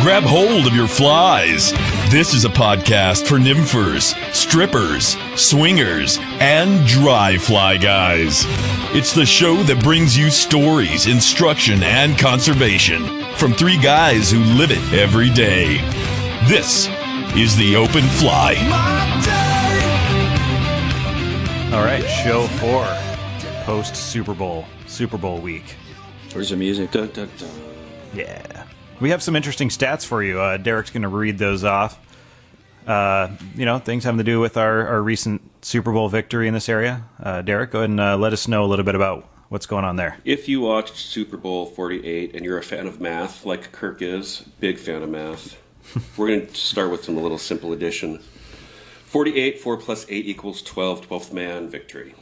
grab hold of your flies. This is a podcast for nymphers, strippers, swingers, and dry fly guys. It's the show that brings you stories, instruction, and conservation from three guys who live it every day. This is the Open Fly. All right, show 4, post Super Bowl week. Where's the music? Dun, dun, dun. Yeah. We have some interesting stats for you. Derek's going to read those off. Things having to do with our recent Super Bowl victory in this area. Derek, go ahead and let us know a little bit about what's going on there. If you watched Super Bowl 48 and you're a fan of math, like Kirk is, big fan of math, we're going to start with some little simple addition. 48, 4 plus 8 equals 12, 12th man victory.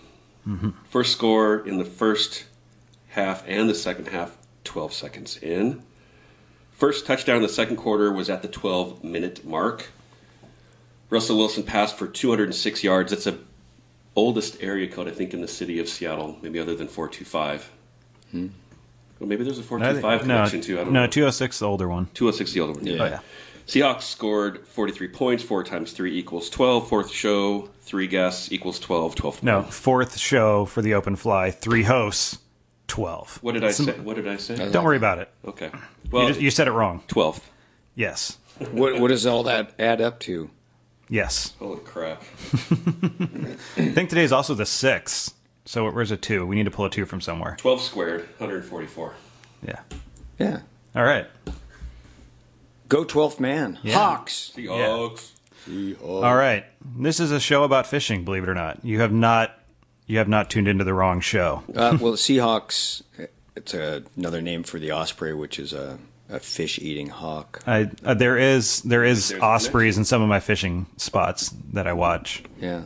Mm-hmm. First score in the first half and the second half, 12 seconds in. First touchdown in the second quarter was at the 12-minute mark. Russell Wilson passed for 206 yards. That's the oldest area code, I think, in the city of Seattle, maybe other than 425. Well, maybe there's a 425 connection, too. I don't know. No, 206 is the older one. 206 is the older one. Yeah. Oh, yeah. Seahawks scored 43 points. 4 times 3 equals 12. Fourth show, 3 guests equals 12. 12th. No, fourth show for the Open Fly, 3 hosts, 12. What did I say? Don't worry about it. Okay. Well, You said it wrong. 12th. Yes. What does all that add up to? Yes. Holy crap. I think today is also the 6th. So where's a 2? We need to pull a 2 from somewhere. 12 squared, 144. Yeah. Yeah. All right. Go 12th man. Yeah. Hawks. Seahawks. All right. This is a show about fishing, believe it or not. You have not tuned into the wrong show. Well, Seahawks, it's another name for the osprey, which is a fish-eating hawk. There is ospreys in some of my fishing spots that I watch. Yeah.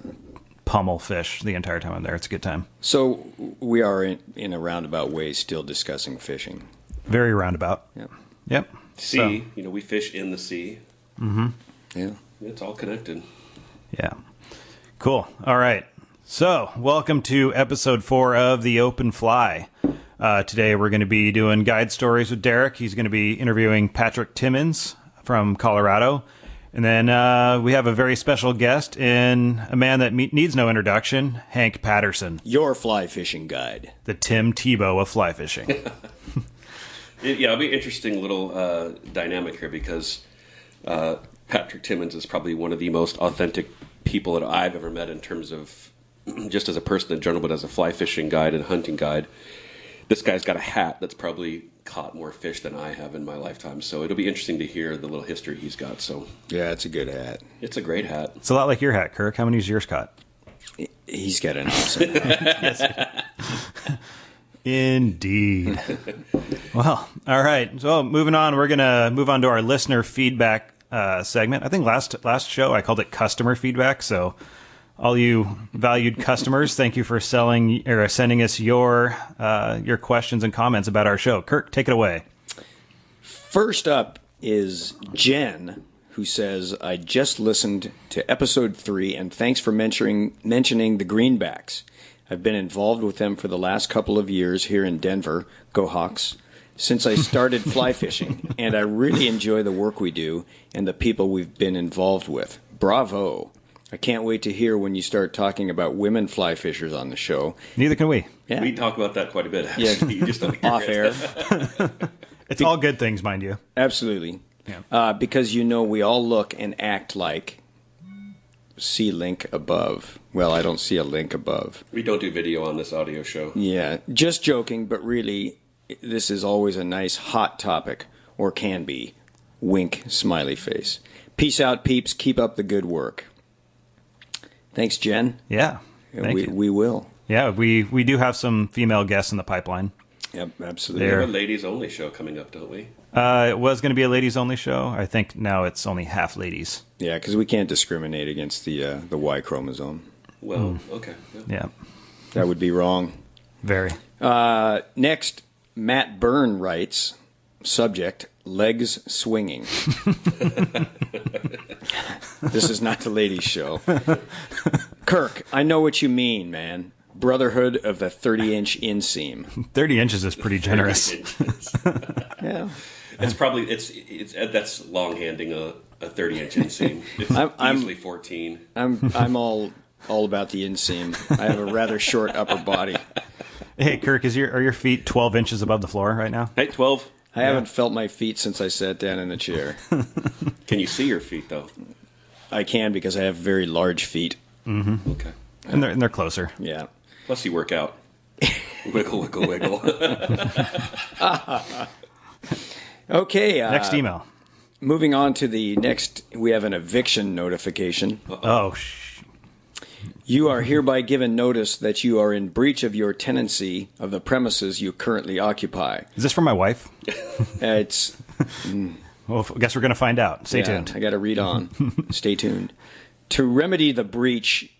Pummel fish the entire time I'm there. It's a good time. So we are in a roundabout way still discussing fishing. Very roundabout. Yep. Sea. We fish in the sea. Mm-hmm. Yeah. It's all connected. Yeah. Cool. All right. So, welcome to episode 4 of The Open Fly. Today we're going to be doing guide stories with Derek. He's going to be interviewing Patrick Timmins from Colorado. And then we have a very special guest in a man that needs no introduction, Hank Patterson. Your fly fishing guide. The Tim Tebow of fly fishing. It'll be an interesting little dynamic here because Patrick Timmins is probably one of the most authentic people that I've ever met in terms of just as a person in general, but as a fly fishing guide and hunting guide. This guy's got a hat that's probably caught more fish than I have in my lifetime. So it'll be interesting to hear the little history he's got. So yeah, it's a good hat. It's a great hat. It's a lot like your hat, Kirk. How many's yours caught? He's got an awesome hat. Indeed. Well, all right. So moving on, we're going to move on to our listener feedback segment. I think last show I called it customer feedback. So all you valued customers, thank you for sending us your questions and comments about our show. Kirk, take it away. First up is Jen, who says, I just listened to episode 3, and thanks for mentioning the greenbacks. I've been involved with them for the last couple of years here in Denver, go Hawks, since I started fly fishing, and I really enjoy the work we do and the people we've been involved with. Bravo. I can't wait to hear when you start talking about women fly fishers on the show. Neither can we. Yeah. We talk about that quite a bit, actually. Yeah. You just don't hear Off air. It's all good things, mind you. Absolutely. Yeah. Because we all look and act like see link above. Well, I don't see a link above. We don't do video on this audio show. Yeah, just joking, but really, this is always a nice hot topic, or can be. Wink, smiley face. Peace out, peeps. Keep up the good work. Thanks, Jen. Yeah, thank you. We will. Yeah, we do have some female guests in the pipeline. Yep, absolutely. We have a ladies-only show coming up, don't we? It was going to be a ladies-only show. I think now it's only half ladies. Yeah, because we can't discriminate against the Y chromosome. Well, okay. Yeah. That would be wrong. Very. Next, Matt Byrne writes, subject, legs swinging. This is not the ladies' show. Kirk, I know what you mean, man. Brotherhood of the 30-inch inseam. 30 inches is pretty generous. Yeah. It's probably that's long-handing a 30-inch inseam. It's usually 14. I'm all about the inseam. I have a rather short upper body. Hey, Kirk, are your feet 12 inches above the floor right now? Hey, 12. I haven't felt my feet since I sat down in the chair. Can you see your feet though? I can because I have very large feet. Mm-hmm. Okay. And they're closer. Yeah. Plus you work out. Wiggle, wiggle, wiggle. Okay. Next email. Moving on to the next, we have an eviction notification. Oh, You are hereby given notice that you are in breach of your tenancy of the premises you currently occupy. Is this for my wife? It's... Well, I guess we're going to find out. Stay tuned. I got to read on. Stay tuned. To remedy the breach,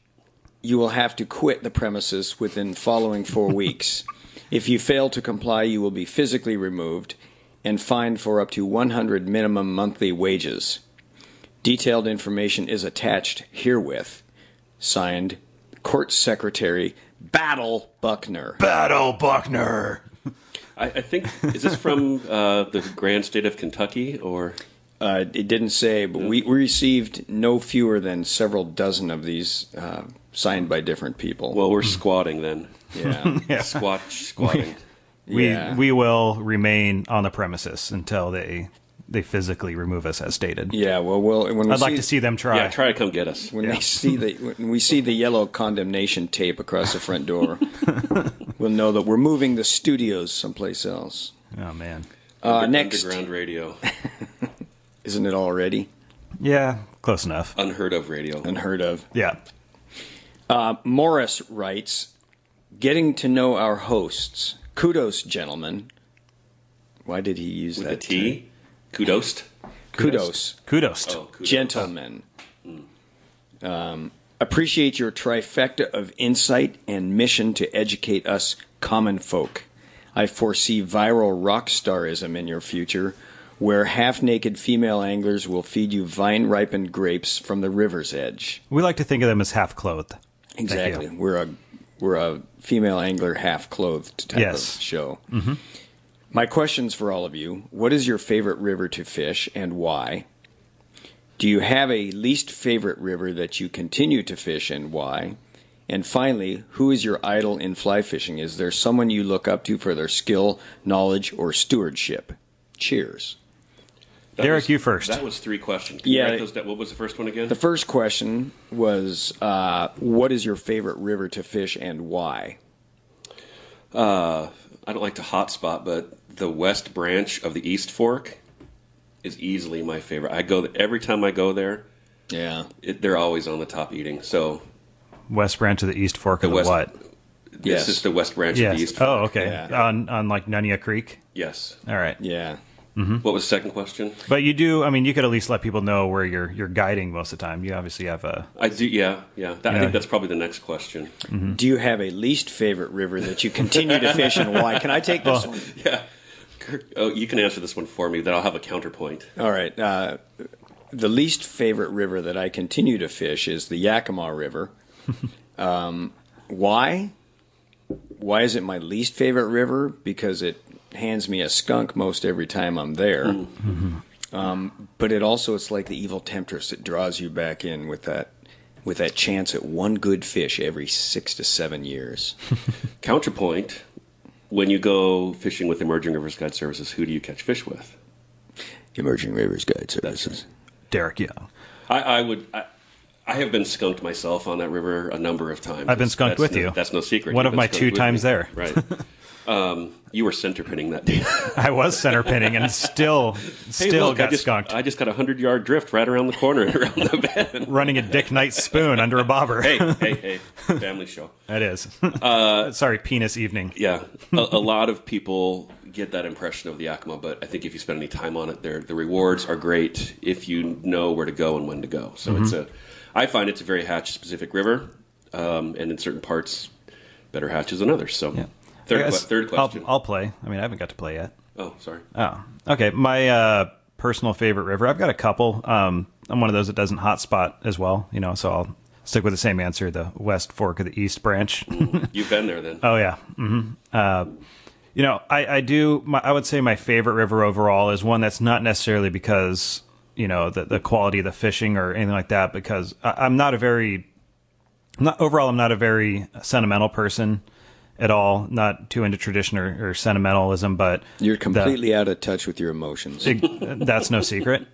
you will have to quit the premises within following 4 weeks. If you fail to comply, you will be physically removed and fined for up to 100 minimum monthly wages. Detailed information is attached herewith. Signed, Court Secretary Battle Buckner. Battle Buckner. I think, is this from the grand state of Kentucky, or? It didn't say, but we received no fewer than several dozen of these signed by different people. Well, we're squatting then. Yeah. Yeah. Squatting. We will remain on the premises until they physically remove us as stated. Yeah, well, I'd like to see them try. Yeah, try to come get us. When we see the yellow condemnation tape across the front door, we'll know that we're moving the studios someplace else. Oh, man. Next. Underground radio. Isn't it already? Yeah, close enough. Unheard of radio. Unheard of. Yeah. Morris writes, getting to know our hosts. Kudos, gentlemen. Why did he use With that? a T? Kudos? Kudos. Kudos. Oh, kudos. Gentlemen. Appreciate your trifecta of insight and mission to educate us common folk. I foresee viral rock starism in your future, where half-naked female anglers will feed you vine-ripened grapes from the river's edge. We like to think of them as half-clothed. Exactly. We're a female angler half-clothed type of show. Mm-hmm. My questions for all of you. What is your favorite river to fish and why? Do you have a least favorite river that you continue to fish and why? And finally, who is your idol in fly fishing? Is there someone you look up to for their skill, knowledge, or stewardship? Cheers. Derek, you first. That was 3 questions. Can you write those down? What was the first one again? The first question was, what is your favorite river to fish and why? I don't like to hotspot, but the west branch of the East Fork is easily my favorite. I go every time I go there. Yeah, they're always on the top eating. So West branch of the East Fork of the what? This is the west branch of the East Fork. Oh, okay. Yeah. On like Nunya Creek. Yes. All right. Yeah. Mm-hmm. What was the second question? But you do. I mean, you could at least let people know where you're guiding most of the time. You obviously have a. I do. Yeah. I think that's probably the next question. Mm-hmm. Do you have a least favorite river that you continue to fish and why? Can I take this one? Yeah. Oh, you can answer this one for me. Then I'll have a counterpoint. All right. The least favorite river that I continue to fish is the Yakima River. Why? Why is it my least favorite river? Because it hands me a skunk most every time I'm there. Mm-hmm. But it's like the evil temptress. It draws you back in with that chance at one good fish every 6 to 7 years. Counterpoint: when you go fishing with Emerging Rivers Guide Services, who do you catch fish with? Emerging Rivers Guide Services. Derek Young. I have been skunked myself on that river a number of times. I've been skunked with you. That's no secret. One of my 2 times there. Right. You were center pinning that day. I was center pinning and still got skunked. I just got a 100-yard drift right around the corner and around the bend. Running a Dick Knight spoon under a bobber. Hey, family show. That is. Sorry, penis evening. Yeah. A lot of people get that impression of the Yakima, but I think if you spend any time on it, the rewards are great if you know where to go and when to go. So I find it's a very hatch-specific river, and in certain parts, better hatches than others. So, third question. I'll play. I mean, I haven't got to play yet. Oh, sorry. Oh, okay. My personal favorite river, I've got a couple. I'm one of those that doesn't hotspot as well, so I'll stick with the same answer, the West Fork of the East Branch. You've been there then. Oh, yeah. Mm-hmm. I would say my favorite river overall is one that's not necessarily because, the quality of the fishing or anything like that, because I'm not a very sentimental person at all, not too into tradition or sentimentalism, but you're completely out of touch with your emotions. That's no secret.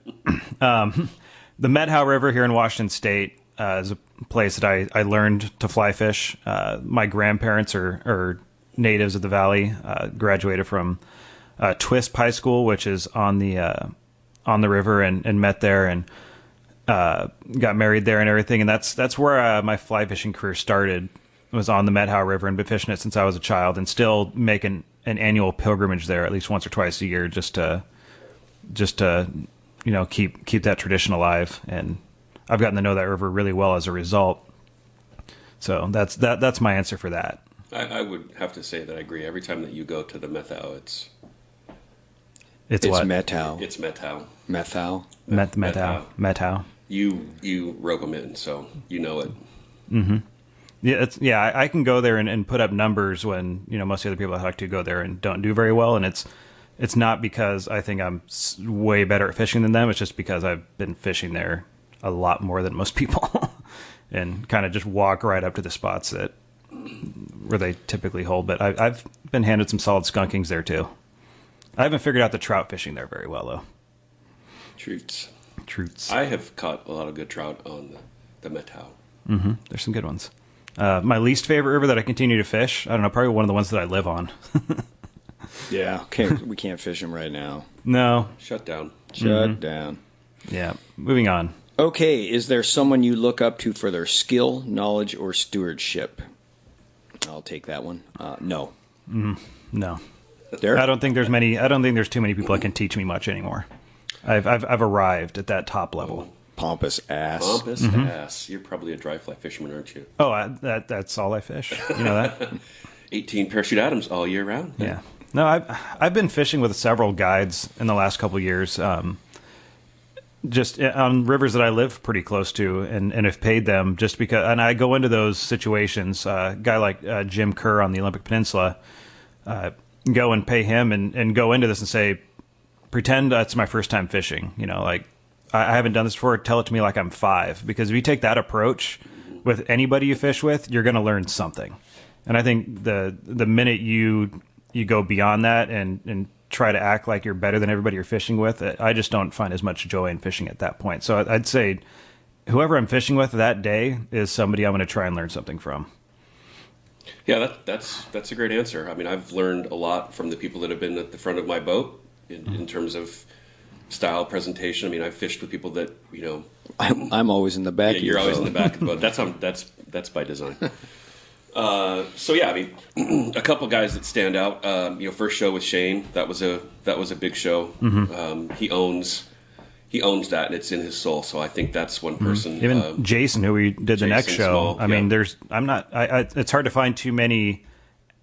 The Methow River here in Washington State is a place that I learned to fly fish. My grandparents are natives of the valley, graduated from Twisp High School, which is on the river, and met there and got married there and everything. And that's where my fly fishing career started, was on the Methow River, and been fishing it since I was a child, and still making an annual pilgrimage there at least once or twice a year just to keep that tradition alive. And I've gotten to know that river really well as a result. So that's my answer for that. I would have to say that I agree. Every time that you go to the Methow, it's what? Methow. It's Methow. Methow. Methow. You rope them in, so you know it. Mm-hmm. Yeah, I can go there and put up numbers when most of the other people I talk to go there and don't do very well, and it's not because I think I'm way better at fishing than them. It's just because I've been fishing there a lot more than most people, and kind of just walk right up to the spots where they typically hold. But I've been handed some solid skunkings there too. I haven't figured out the trout fishing there very well though. Troots. I have caught a lot of good trout on the Methow. Mm-hmm. There's some good ones. My least favorite river that I continue to fish, I don't know, probably one of the ones that I live on. Yeah, we can't fish them right now. No. Shut down. Yeah, moving on. Okay, is there someone you look up to for their skill, knowledge, or stewardship? I'll take that one. No. No. Derek? I don't think there's too many people that can teach me much anymore. I've arrived at that top level. Pompous ass. Ass. You're probably a dry fly fisherman, aren't you? Oh, that's all I fish. You know that? 18 parachute Adams all year round. Yeah. No, I've been fishing with several guides in the last couple of years, just on rivers that I live pretty close to, and have paid them just because. And I go into those situations. A guy like Jim Kerr on the Olympic Peninsula, go and pay him and go into this and say, pretend that's my first time fishing. I haven't done this before. Tell it to me like I'm 5. Because if you take that approach with anybody you fish with, you're going to learn something. And I think the minute you go beyond that and try to act like you're better than everybody you're fishing with, I just don't find as much joy in fishing at that point. So I'd say whoever I'm fishing with that day is somebody I'm going to try and learn something from. Yeah, that's a great answer. I mean, I've learned a lot from the people that have been at the front of my boat in terms of style, presentation. I mean, I've fished with people that I'm always in the back. Yeah, you're always in the back of the boat. That's by design. So yeah, I mean, a couple guys that stand out. First show with Shane. That was a big show. Mm-hmm. He owns that, and it's in his soul. So I think that's one person. Even Jason, who we did the next show. Small, I mean, it's hard to find too many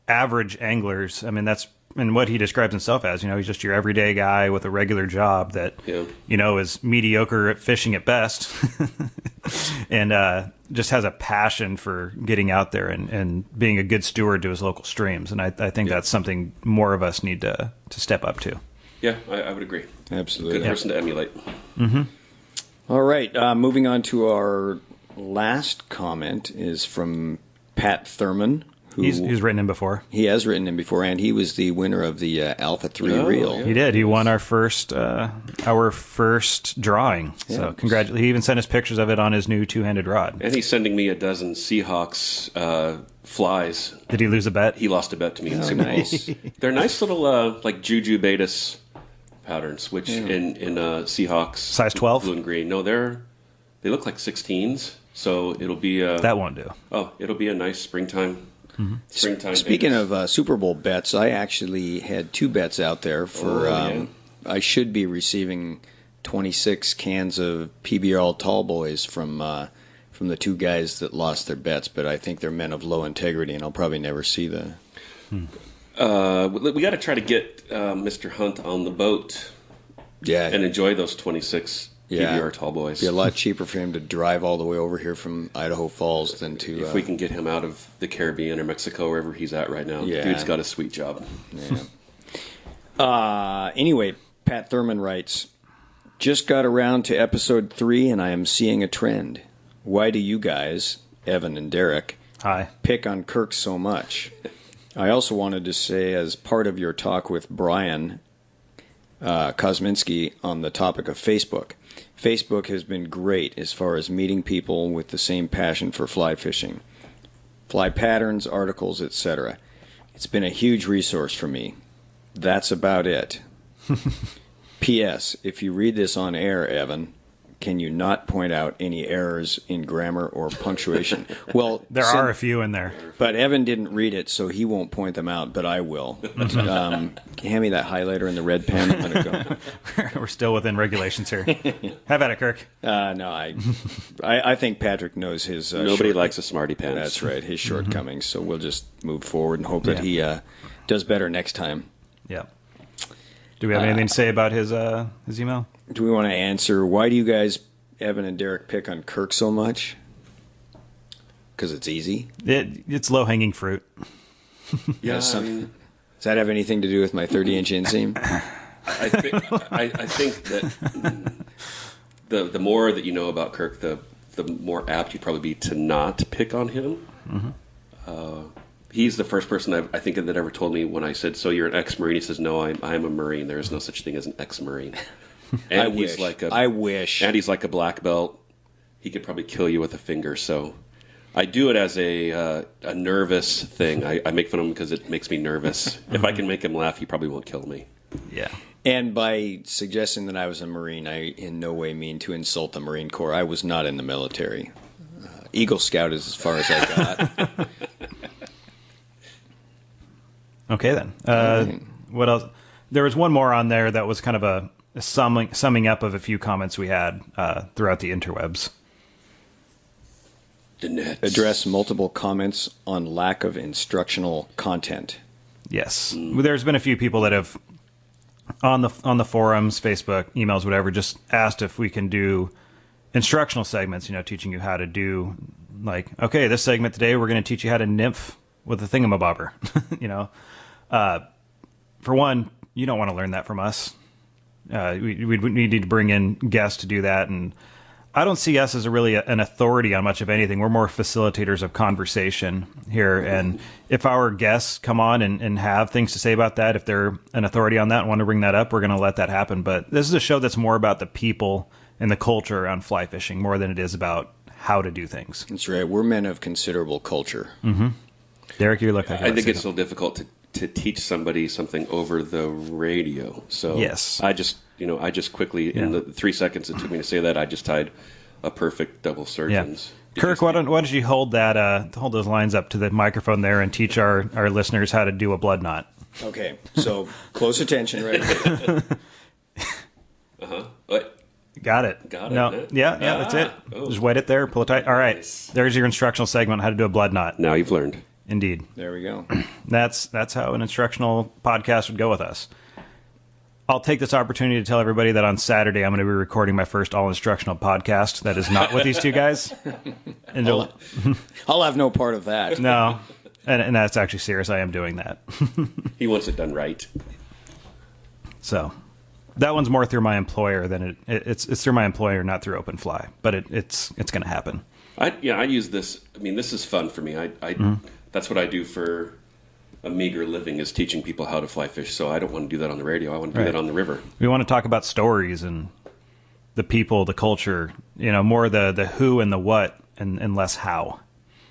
average anglers. I mean, that's. And what he describes himself as, he's just your everyday guy with a regular job that, is mediocre at fishing at best, and just has a passion for getting out there and being a good steward to his local streams. And I think that's something more of us need to step up to. Yeah, I would agree. Absolutely. Good person to emulate. Mm-hmm. All right, moving on to our last comment is from Pat Thurman. He's written in before. He has written in before, and he was the winner of the Alpha 3 reel. Yeah. He did. He won our first drawing. Yeah. So congratulations. He even sent us pictures of it on his new two-handed rod. And he's sending me a dozen Seahawks flies. Did he lose a bet? He lost a bet to me in Super Bowl. They're nice little like Juju Batis patterns, which in Seahawks size 12, blue and green. No, they look like 16s. So it'll be that won't do. Oh, it'll be a nice springtime. Mm-hmm. Speaking of Super Bowl bets, I actually had 2 bets out there for. I should be receiving 26 cans of PBR Tall Boys from the 2 guys that lost their bets, but I think they're men of low integrity, and I'll probably never see the. We got to try to get Mr. Hunt on the boat. Yeah, and enjoy those 26 PBR tall boys. It'd be a lot cheaper for him to drive all the way over here from Idaho Falls than to... if we can get him out of the Caribbean or Mexico, wherever he's at right now. Yeah. Dude's got a sweet job. Yeah. Anyway, Pat Thurman writes, just got around to episode 3 and I am seeing a trend. Why do you guys, Evan and Derek, Hi. pick on Kirk so much? I also wanted to say, as part of your talk with Brian Kosminski on the topic of Facebook, Facebook has been great as far as meeting people with the same passion for fly fishing, fly patterns, articles, etc. It's been a huge resource for me. That's about it. P.S. If you read this on air, Evan, can you not point out any errors in grammar or punctuation? Well, There are a few in there. but Evan didn't read it, so he won't point them out, but I will. Can you hand me that highlighter and the red pen? I'm going to go. We're still within regulations here. Have at it, Kirk. No, I think Patrick knows his... Nobody likes a smarty pants. That's right, his shortcomings. So we'll just move forward and hope that he does better next time. Yeah. Do we have anything to say about his email? Do we want to answer, why do you guys, Evan and Derek, pick on Kirk so much? Because it's easy? It's low-hanging fruit. Yeah, Does that have anything to do with my 30-inch inseam? I think that the more that you know about Kirk, the more apt you'd probably be to not pick on him. Mm-hmm. He's the first person I think that ever told me when I said, "So you're an ex-Marine?" He says, "No, I'm a Marine. There is no such thing as an ex-Marine." And I wish. And he's like a black belt. He could probably kill you with a finger. So I do it as a nervous thing. I make fun of him because it makes me nervous. If I can make him laugh, he probably won't kill me. Yeah. And by suggesting that I was a Marine, I in no way mean to insult the Marine Corps. I was not in the military. Eagle Scout is as far as I got. Okay, then. What else? There was one more on there that was kind of a summing up of a few comments we had throughout the interwebs. The nets. Address multiple comments on lack of instructional content. Yes. There's been a few people that have, on the forums, Facebook, emails, whatever, just asked if we can do instructional segments, teaching you how to do, like, okay, this segment today, we're going to teach you how to nymph with a thingamabobber, For one, you don't want to learn that from us. We need to bring in guests to do that, and I don't see us as an authority on much of anything. We're more facilitators of conversation here, and if our guests come on and have things to say about that, if they're an authority on that and want to bring that up, we're going to let that happen. But this is a show that's more about the people and the culture around fly fishing more than it is about how to do things. That's right. We're men of considerable culture. Mm-hmm. Derek, you look like I think it's so difficult to teach somebody something over the radio. So yes. I just quickly, in the 3 seconds it took me to say that, I just tied a perfect double surgeons. Yeah. Kirk, why don't you hold those lines up to the microphone there and teach our listeners how to do a blood knot? Okay, so close attention right here. What? Got it. No. Yeah, that's it. Oh. Just wet it there, pull it tight. All right. Nice. There's your instructional segment on how to do a blood knot. Now you've learned. Indeed. There we go. That's how an instructional podcast would go with us. I'll take this opportunity to tell everybody that on Saturday I'm going to be recording my first all-instructional podcast that is not with these two guys. And I'll have no part of that. No. And that's actually serious. I am doing that. He wants it done right. So that one's more through my employer than it's through my employer, not through OpenFly. But it's going to happen. I use this. I mean, this is fun for me. That's what I do for a meager living, is teaching people how to fly fish. So I don't want to do that on the radio. I want to do that on the river. We want to talk about stories and the people, the culture, more the who and the what and less how.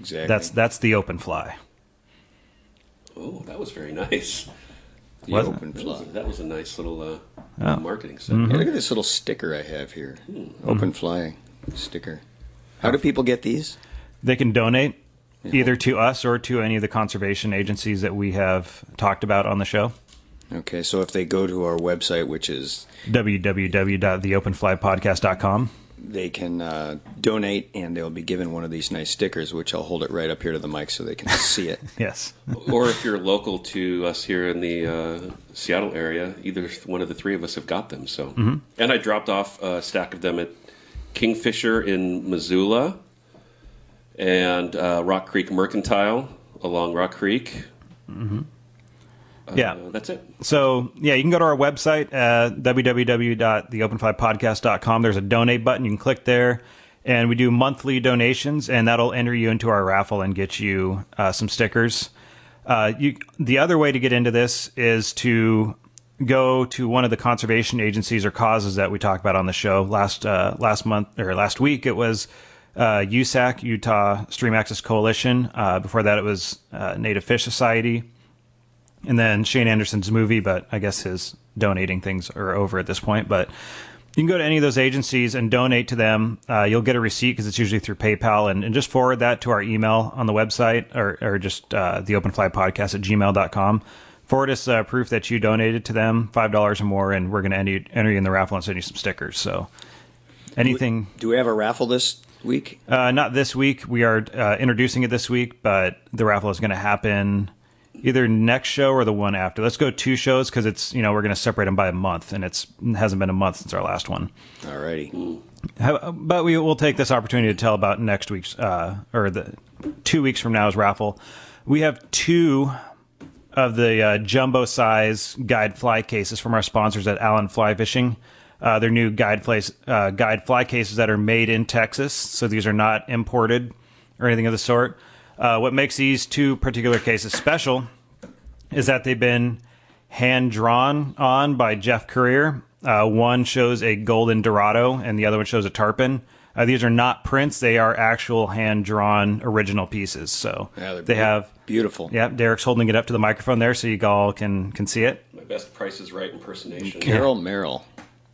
Exactly. That's the OpenFly. Oh, that was very nice. The OpenFly. That was a nice little marketing set. Yeah, look at this little sticker I have here. OpenFly sticker. How do people get these? They can donate either to us or to any of the conservation agencies that we have talked about on the show. Okay, so if they go to our website, which is www.theopenflypodcast.com. they can donate, and they'll be given one of these nice stickers, which I'll hold it right up here to the mic so they can see it. Yes. Or if you're local to us here in the Seattle area, either one of the three of us have got them. So, And I dropped off a stack of them at Kingfisher in Missoula and Rock Creek Mercantile along Rock Creek. Yeah. That's it. So, yeah, you can go to our website, www.theopenflypodcast.com. There's a donate button. You can click there. And we do monthly donations, and that'll enter you into our raffle and get you some stickers. The other way to get into this is to go to one of the conservation agencies or causes that we talked about on the show last week. It was USAC, Utah Stream Access Coalition. Before that, it was Native Fish Society. And then Shane Anderson's movie, but I guess his donating things are over at this point. But you can go to any of those agencies and donate to them. You'll get a receipt because it's usually through PayPal, and just forward that to our email on the website or just theopenflypodcast@gmail.com. Forward us proof that you donated to them, $5 or more, and we're going to enter you in the raffle and send you some stickers. So anything. Do we have a raffle this week? Not this week. We are introducing it this week, but the raffle is going to happen either next show or the one after. Let's go 2 shows because it's, we're going to separate them by a month, and it hasn't been a month since our last one. Alrighty. But we will take this opportunity to tell about next week's, or the 2 weeks from now's raffle. We have 2 of the jumbo size guide fly cases from our sponsors at Allen Fly Fishing. They're new guide fly cases that are made in Texas, so these are not imported or anything of the sort. What makes these 2 particular cases special is that they've been hand-drawn on by Jeff Currier. One shows a golden dorado, and the other one shows a tarpon. These are not prints. They are actual hand-drawn original pieces. So they have... Beautiful. Yeah, Derek's holding it up to the microphone there so you all can see it. My best Price is Right impersonation. Carol Merrill.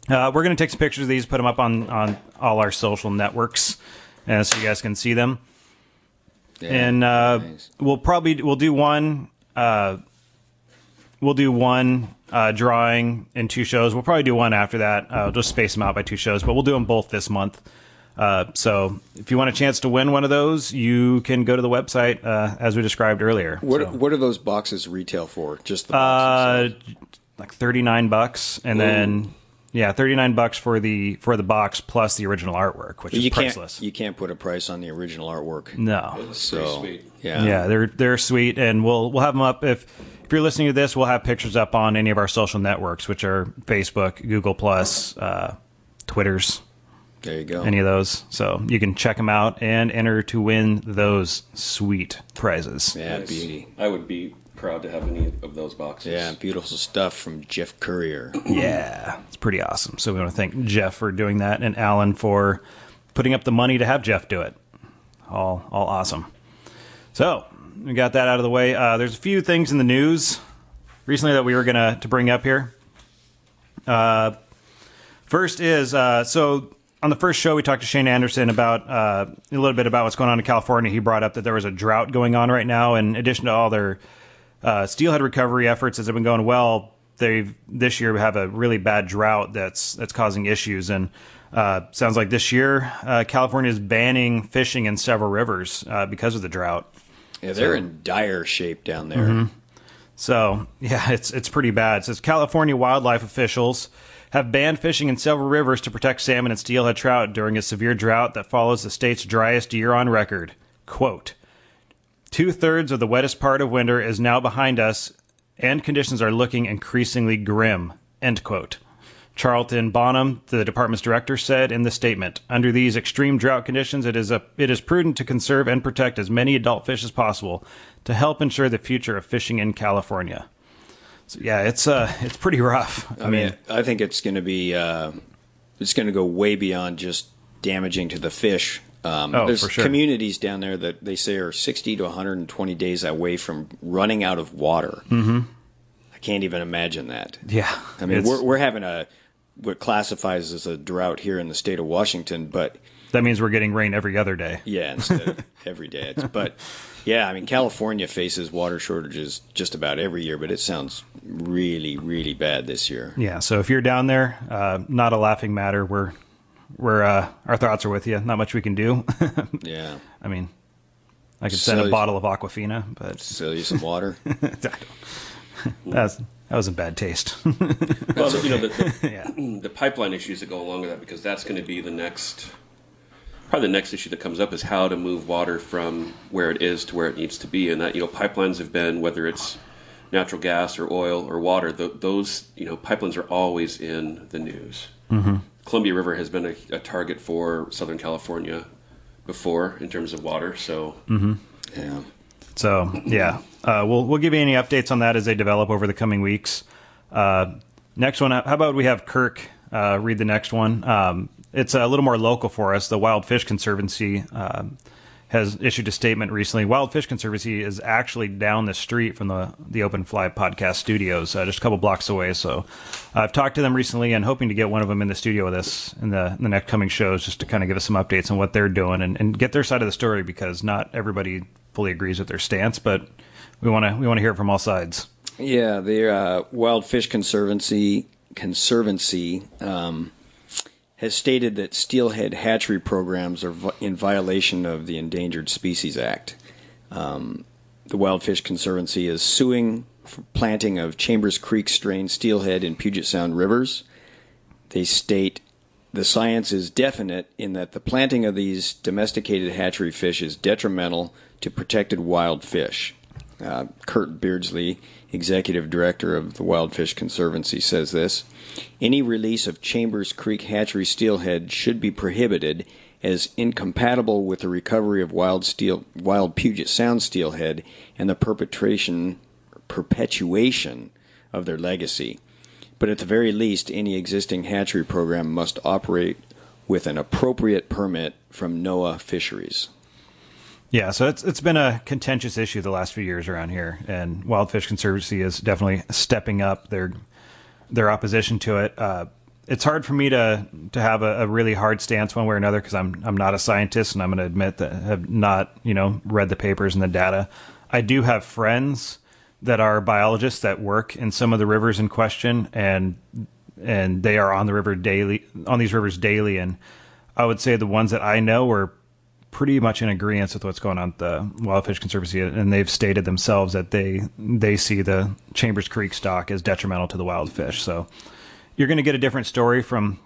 We're going to take some pictures of these, put them up on all our social networks, so you guys can see them. Yeah, And nice. we'll do one drawing in 2 shows. We'll probably do one after that. We'll just space them out by 2 shows, but we'll do them both this month. So if you want a chance to win one of those, you can go to the website as we described earlier. What do those boxes retail for? Just the boxes? Like $39, and then $39 for the box plus the original artwork, which is priceless. You can't put a price on the original artwork. No. It's pretty sweet. Yeah, they're sweet, and we'll have them up if you're listening to this. We'll have pictures up on any of our social networks, which are Facebook, Google Plus, Twitters. There you go. Any of those, so you can check them out and enter to win those sweet prizes. Yeah, Nice. beauty. I would be proud to have any of those boxes. Yeah, beautiful stuff from Jeff Currier. Yeah, it's pretty awesome. So we want to thank Jeff for doing that, and Alan for putting up the money to have Jeff do it. All awesome. So we got that out of the way. There's a few things in the news recently that we were going to bring up here. First is, so on the first show, we talked to Shane Anderson about a little bit about what's going on in California. He brought up that there was a drought going on right now, in addition to all their steelhead recovery efforts that have been going well. They this year have a really bad drought that's causing issues, and sounds like this year California is banning fishing in several rivers because of the drought. Yeah, they're in dire shape down there. Mm-hmm. So yeah, it's pretty bad. It says California wildlife officials have banned fishing in several rivers to protect salmon and steelhead trout during a severe drought that follows the state's driest year on record. Quote, 2/3 of the wettest part of winter is now behind us, and conditions are looking increasingly grim. End quote. Charlton Bonham, the department's director, said in the statement, under these extreme drought conditions, it is prudent to conserve and protect as many adult fish as possible to help ensure the future of fishing in California. So yeah, it's pretty rough. I mean, I think it's going to be it's going to go way beyond just damaging to the fish. There's for sure. communities down there that they say are 60 to 120 days away from running out of water. Mm-hmm. I can't even imagine that. Yeah, I mean, we're having what classifies as a drought here in the state of Washington, but that means we're getting rain every other day. yeah, instead of every day. But yeah, I mean, California faces water shortages just about every year, but it sounds really, really bad this year. Yeah, so if you're down there, not a laughing matter. We're our thoughts are with you. Not much we can do. Yeah. I mean, I could send a bottle of Aquafina, but sell you some water. that was in bad taste. Well, the pipeline issues that go along with that, because that's going to be probably the next issue that comes up is how to move water from where it is to where it needs to be. And that, pipelines have been, whether it's natural gas or oil or water, those pipelines are always in the news. Mm-hmm. Columbia River has been a target for Southern California before in terms of water. So, yeah. So, yeah, we'll give you any updates on that as they develop over the coming weeks. Next one, how about we have Kirk read the next one? It's a little more local for us. The Wild Fish Conservancy has issued a statement recently. Wild Fish Conservancy is actually down the street from the Open Fly podcast studios, just a couple blocks away. So I've talked to them recently and hoping to get one of them in the studio with us in the next coming shows, just to kind of give us some updates on what they're doing and get their side of the story, because not everybody fully agrees with their stance, but we want to hear it from all sides. Yeah, the Wild Fish Conservancy has stated that steelhead hatchery programs are in violation of the Endangered Species Act. The Wild Fish Conservancy is suing for planting of Chambers Creek strain steelhead in Puget Sound rivers. They state the science is definite in that the planting of these domesticated hatchery fish is detrimental to protected wild fish. Kurt Beardsley, executive director of the Wild Fish Conservancy, says this: any release of Chambers Creek hatchery steelhead should be prohibited as incompatible with the recovery of wild Puget Sound steelhead and the perpetuation of their legacy. But at the very least, any existing hatchery program must operate with an appropriate permit from NOAA Fisheries. Yeah, so it's been a contentious issue the last few years around here, and Wild Fish Conservancy is definitely stepping up their opposition to it. It's hard for me to have a really hard stance one way or another, because I'm not a scientist, and I'm going to admit that I have not read the papers and the data. I do have friends that are biologists that work in some of the rivers in question, and they are on these rivers daily, and I would say the ones that I know are pretty much in agreement with what's going on at the Wild Fish Conservancy, and they've stated themselves that they see the Chambers Creek stock as detrimental to the wild fish. So you're going to get a different story from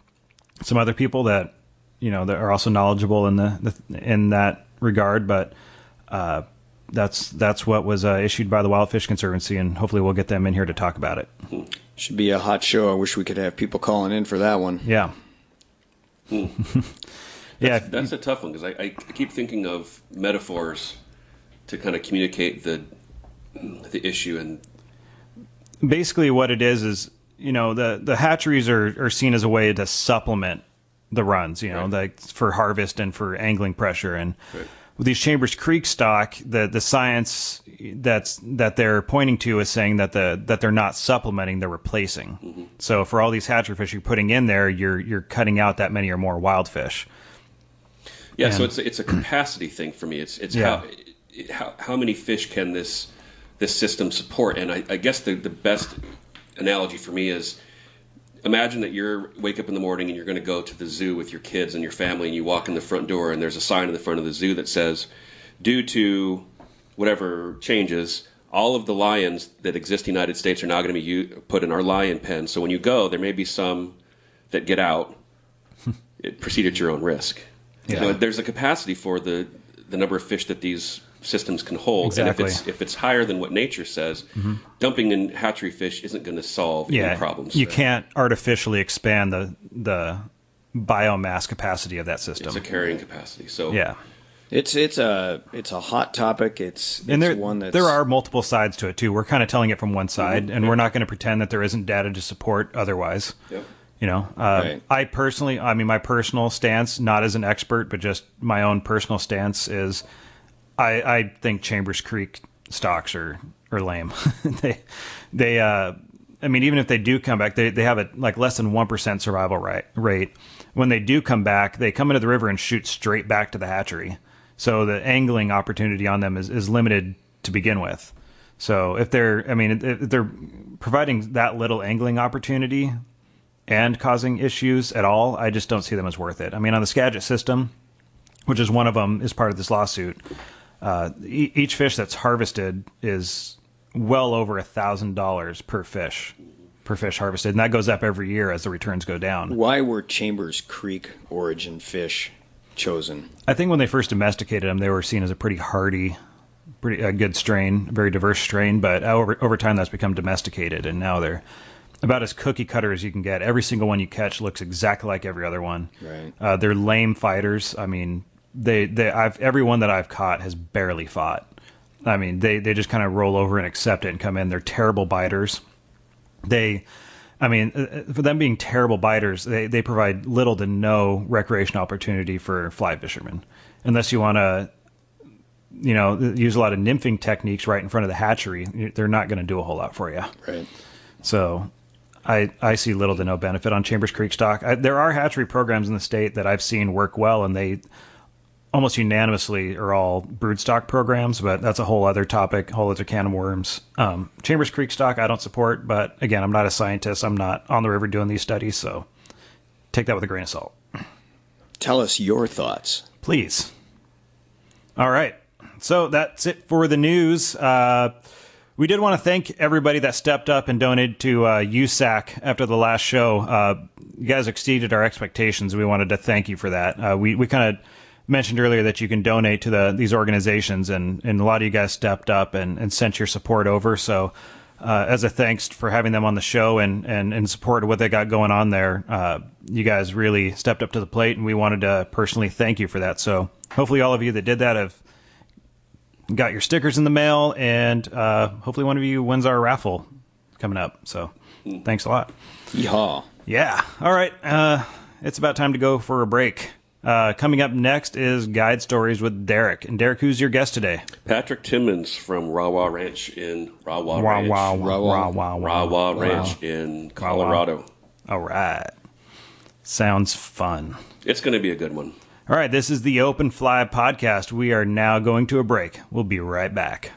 some other people that that are also knowledgeable in that regard, but that's what was issued by the Wild Fish Conservancy, and hopefully we'll get them in here to talk about it. Should be a hot show. I wish we could have people calling in for that one. Yeah. That's a tough one, because I keep thinking of metaphors to kind of communicate the issue. And basically what it is the hatcheries are seen as a way to supplement the runs, right, like for harvest and for angling pressure. And right, with these Chambers Creek stock, the science that they're pointing to is saying that they're not supplementing, they're replacing. Mm-hmm. So for all these hatchery fish you're putting in there, you're cutting out that many or more wild fish. Yeah, so it's a capacity thing for me. It's how many fish can this system support? And I guess the best analogy for me is, imagine that you wake up in the morning and you're going to go to the zoo with your kids and your family, and you walk in the front door and there's a sign in the front of the zoo that says, due to whatever changes, all of the lions that exist in the United States are now going to be put in our lion pen. So when you go, there may be some that get out. Proceed at your own risk. Yeah. There's a capacity for the number of fish that these systems can hold. Exactly. And if it's higher than what nature says, mm-hmm, dumping in hatchery fish isn't going to solve any problems. You can't artificially expand the biomass capacity of that system. It's a carrying capacity. So yeah. It's a hot topic. It's one that's... There are multiple sides to it too. We're kind of telling it from one side, mm-hmm, and yeah, we're not going to pretend that there isn't data to support otherwise. Yep. Right. My personal stance, not as an expert, but just my own personal stance is, I think Chambers Creek stocks are lame. Even if they do come back, they have a less than 1% survival rate. When they do come back, they come into the river and shoot straight back to the hatchery. So the angling opportunity on them is limited to begin with. So if they're providing that little angling opportunity, and causing issues at all, I just don't see them as worth it. I mean, on the Skagit system, which is one of them, is part of this lawsuit. Each fish that's harvested is well over $1,000 per fish harvested, and that goes up every year as the returns go down. Why were Chambers Creek origin fish chosen? I think when they first domesticated them, they were seen as a pretty hardy, a good strain, a very diverse strain, but over time that's become domesticated, and now they're about as cookie cutter as you can get. Every single one you catch looks exactly like every other one. Right. They're lame fighters. I mean, every one that I've caught has barely fought. I mean, they just kind of roll over and accept it and come in. They're terrible biters. For them being terrible biters, they provide little to no recreational opportunity for fly fishermen, unless you want to, use a lot of nymphing techniques right in front of the hatchery. They're not going to do a whole lot for you. Right. So I see little to no benefit on Chambers Creek stock. There are hatchery programs in the state that I've seen work well, and they almost unanimously are all broodstock programs, but that's a whole other topic, whole other can of worms. Chambers Creek stock I don't support, but again, I'm not a scientist. I'm not on the river doing these studies, so take that with a grain of salt. Tell us your thoughts. Please. All right. So that's it for the news. We did want to thank everybody that stepped up and donated to USAC after the last show. You guys exceeded our expectations. We wanted to thank you for that. We kind of mentioned earlier that you can donate to these organizations, and a lot of you guys stepped up and sent your support over. So as a thanks for having them on the show and in support of what they got going on there, you guys really stepped up to the plate, and we wanted to personally thank you for that. So hopefully all of you that did that have got your stickers in the mail, and hopefully one of you wins our raffle coming up. So thanks a lot. Yeehaw. Yeah. All right. It's about time to go for a break. Coming up next is Guide Stories with Derek. And Derek, who's your guest today? Patrick Timmins from Rawa Ranch in Rawa Ranch in Colorado. All right. Sounds fun. It's going to be a good one. All right, this is the Open Fly podcast. We are now going to a break. We'll be right back.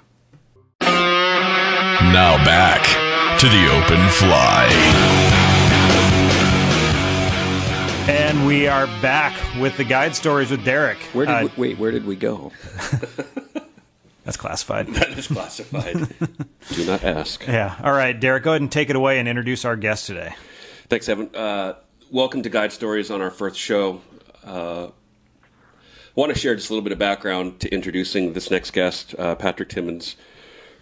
Now back to the Open Fly. And we are back with the Guide Stories with Derek. Where did we go? That's classified. That is classified. Do not ask. Yeah. All right, Derek, go ahead and take it away and introduce our guest today. Thanks, Evan. Welcome to Guide Stories on our first show. I want to share just a little bit of background to introducing this next guest, Patrick Timmins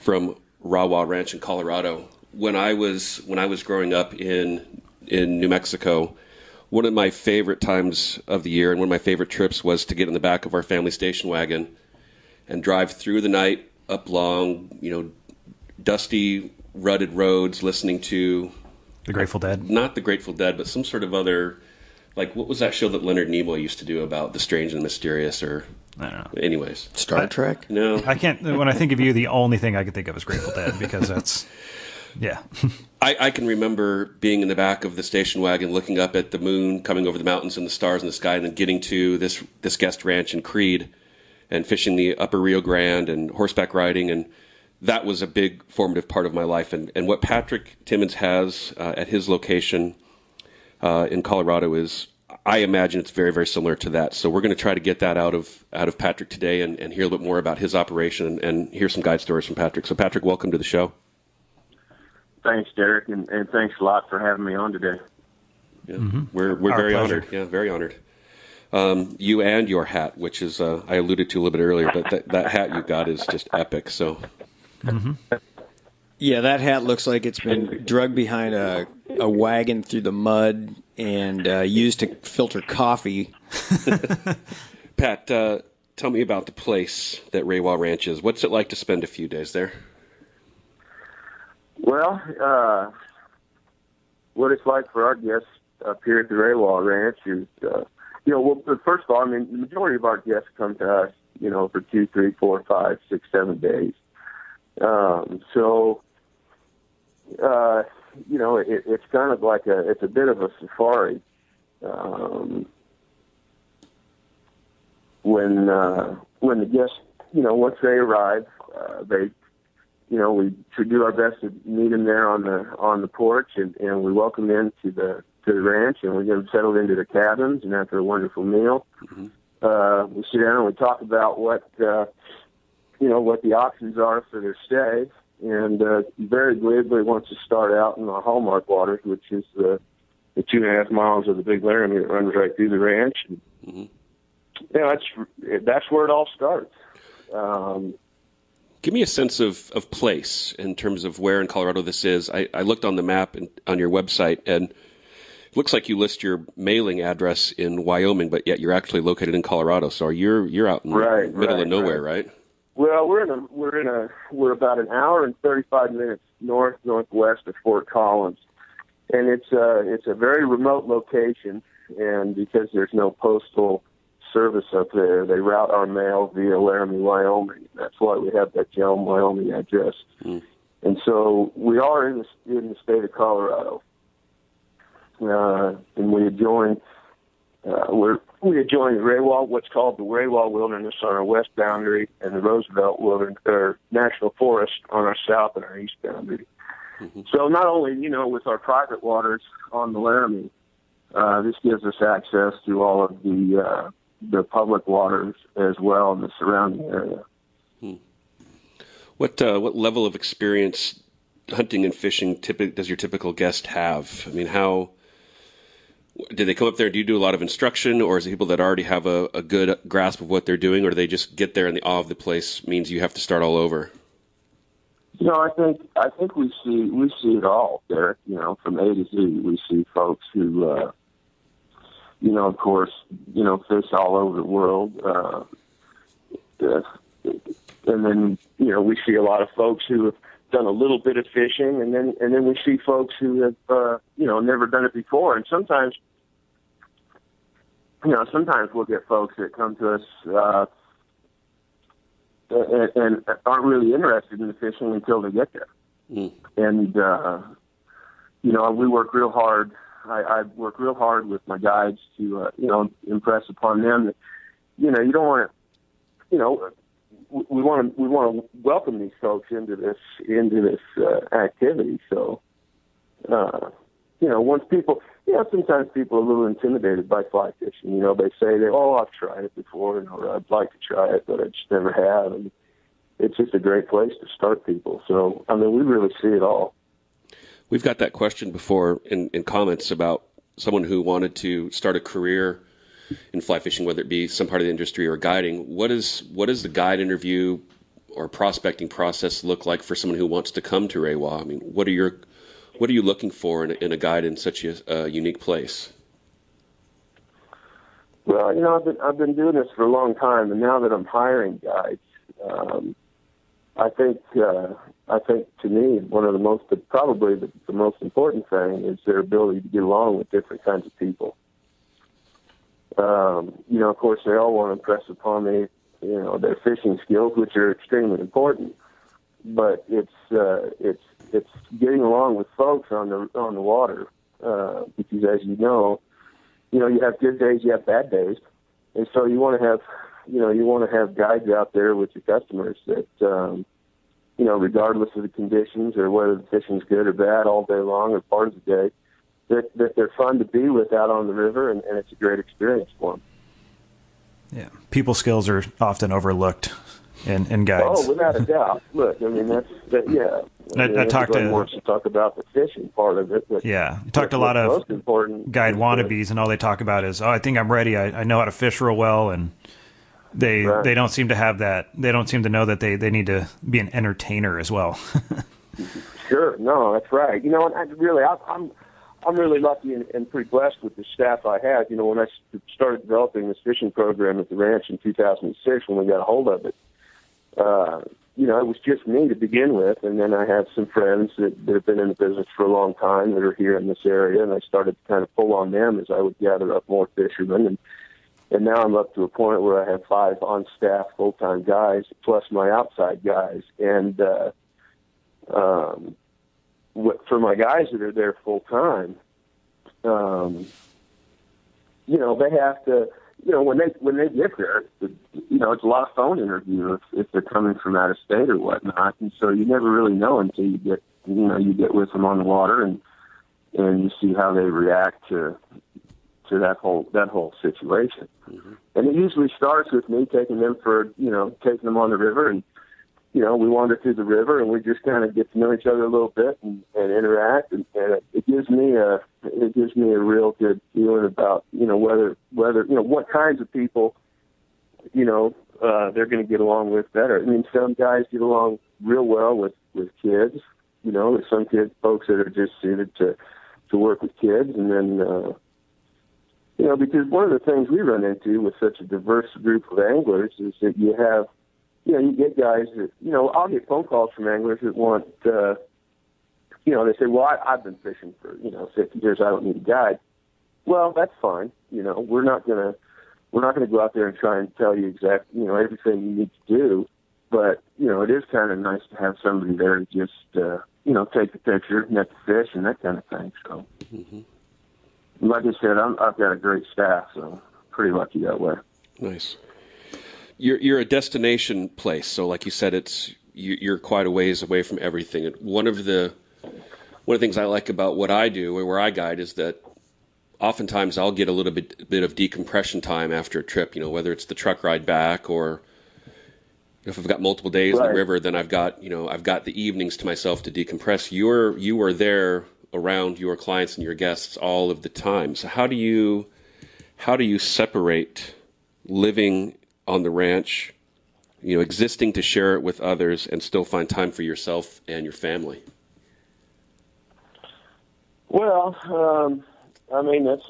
from Rawa Ranch in Colorado. When I was growing up in New Mexico, one of my favorite times of the year and one of my favorite trips was to get in the back of our family station wagon and drive through the night up long, dusty, rutted roads, listening to The Grateful Dead. Not the Grateful Dead, but some sort of other. Like, what was that show that Leonard Nimoy used to do about the strange and mysterious? Or I don't know. Anyways, Star Trek? No, I can't. When I think of you, the only thing I can think of is Grateful Dead, because that's, yeah. I can remember being in the back of the station wagon, looking up at the moon coming over the mountains and the stars in the sky, and then getting to this guest ranch in Creed and fishing the Upper Rio Grande and horseback riding, and that was a big formative part of my life. And what Patrick Timmins has at his location in Colorado is, I imagine it's very, very similar to that. So we're going to try to get that out of Patrick today and hear a little bit more about his operation and hear some guide stories from Patrick. So Patrick, welcome to the show. Thanks, Derek, and thanks a lot for having me on today. Yeah, we're very honored. Yeah, very honored. You and your hat, which is I alluded to a little bit earlier, but that hat you got is just epic. So. Yeah, that hat looks like it's been dragged behind a wagon through the mud and used to filter coffee. Pat, tell me about the place that Rawa Ranch is. What's it like to spend a few days there? Well, what it's like for our guests up here at the Rawa Ranch is, first of all, the majority of our guests come to us, for 2, 3, 4, 5, 6, 7 days. It's kind of like it's a bit of a safari. When the guests, once they arrive, we do our best to meet them there on the porch, and we welcome them to to the ranch, and we get settled into the cabins, and after a wonderful meal, we sit down and we talk about what what the options are for their stay. And invariably, everybody wants to start out in our hallmark waters, which is the 2.5 miles of the Big Laramie that runs right through the ranch. And, that's where it all starts. Give me a sense of place in terms of where in Colorado this is. I looked on the map on your website, and it looks like you list your mailing address in Wyoming, but yet you're actually located in Colorado. So you're out in the middle of nowhere, right? Well, we're about an hour and 35 minutes northwest of Fort Collins, and it's a very remote location. And because there's no postal service up there, they route our mail via Laramie, Wyoming. That's why we have that Jelm, Wyoming address. And so we are in the state of Colorado, and we adjoin what's called the Raywall Wilderness on our west boundary, and the Roosevelt Wilderness or National Forest on our south and our east boundary. So not only with our private waters on the Laramie, this gives us access to all of the public waters as well in the surrounding area. What level of experience hunting and fishing does your typical guest have? I mean, how do they come up there? Do you do a lot of instruction, or is it people that already have a good grasp of what they're doing, or do they just get there and the awe of the place means you have to start all over? I think we see it all, Derek. From A to Z, we see folks who, of course, fish all over the world, and then we see a lot of folks who have done a little bit of fishing, and then we see folks who have never done it before, and sometimes we'll get folks that come to us and aren't really interested in the fishing until they get there. And we work real hard. I work real hard with my guides to impress upon them that you don't want to we want to welcome these folks into this activity. So once people, sometimes people are a little intimidated by fly fishing. They say I've tried it before, or I'd like to try it, but I just never have. And it's just a great place to start people. So we really see it all. We've got that question before in comments about someone who wanted to start a career in fly fishing, whether it be some part of the industry or guiding. What does the guide interview or prospecting process look like for someone who wants to come to Raywall? I mean, what are you looking for in a guide in such a unique place? Well, I've been doing this for a long time, and now that I'm hiring guides, I think to me one of the most, probably the most important thing is their ability to get along with different kinds of people. Of course, they all want to impress upon me, their fishing skills, which are extremely important. But it's getting along with folks on the water, because as you have good days, you have bad days, and so you want to have guides out there with your customers that regardless of the conditions or whether the fishing's good or bad all day long or part of the day, that they're fun to be with out on the river, and it's a great experience for them. Yeah, people skills are often overlooked in guides. Oh, without a doubt. Look, yeah. I talked to wants to talk about the fishing part of it. But I talked to a lot of guide wannabes, and all they talk about is, I think I'm ready. I know how to fish real well, and they don't seem to have that. They don't seem to know that they need to be an entertainer as well. Sure, no, that's right. I'm really lucky and pretty blessed with the staff I have. When I started developing this fishing program at the ranch in 2006, when we got a hold of it, it was just me to begin with, and then I have some friends that have been in the business for a long time that are here in this area, and I started to kind of pull on them as I would gather up more fishermen, and now I'm up to a point where I have 5 on-staff full-time guys, plus my outside guys, and for my guys that are there full-time, they have to, when they get there, it's a lot of phone interview if they're coming from out of state or whatnot, and so you never really know until you get with them on the water, and and you see how they react to that whole situation. Mm-hmm. And it usually starts with me taking them on the river, and we wander through the river, and we just kind of get to know each other a little bit and interact, and it gives me a real good feeling about whether what kinds of people they're going to get along with better. I mean, some guys get along real well with kids. There's some folks that are just suited to work with kids, and then because one of the things we run into with such a diverse group of anglers is that you have, you get guys that, I'll get phone calls from anglers that want, they say, well, I've been fishing for, 50 years, I don't need a guide. Well, that's fine. We're not going to go out there and try and tell you exactly, everything you need to do. But, it is kind of nice to have somebody there to just, take the picture, net the fish, and that kind of thing. So, like I said, I've got a great staff, so pretty lucky that way. Nice. You're a destination place, so like you said, you're quite a ways away from everything. And one of the things I like about what I do, or where I guide, is that oftentimes I'll get a little bit of decompression time after a trip. Whether it's the truck ride back, or if I've got multiple days in the river, then I've got the evenings to myself to decompress. You are there around your clients and your guests all of the time. So how do you separate living on the ranch, existing to share it with others, and still find time for yourself and your family? Well, I mean, that's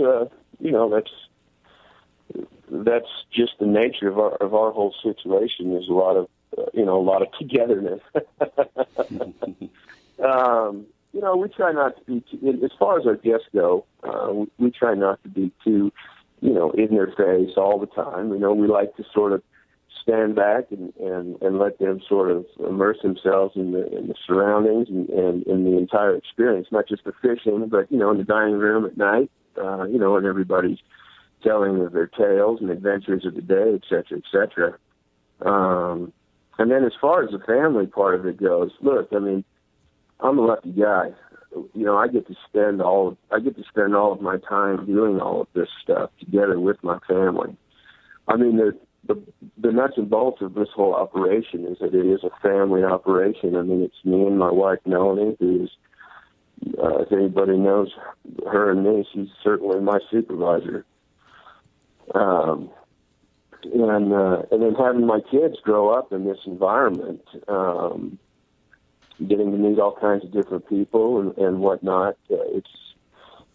just the nature of our whole situation. There's a lot of togetherness. We try not to be as far as our guests go. We try not to be too, in their face all the time. We like to sort of stand back and let them sort of immerse themselves in the surroundings and in the entire experience, not just the fishing, but in the dining room at night, and everybody's telling of their tales and adventures of the day, et cetera, et cetera. And then as far as the family part of it goes, look, I mean, I'm a lucky guy. I get to spend all of my time doing all of this stuff together with my family. I mean, the nuts and bolts of this whole operation is that it is a family operation. I mean, it's me and my wife, Melanie, who's, if anybody knows her and me, she's certainly my supervisor. And then having my kids grow up in this environment, getting to meet all kinds of different people and whatnot,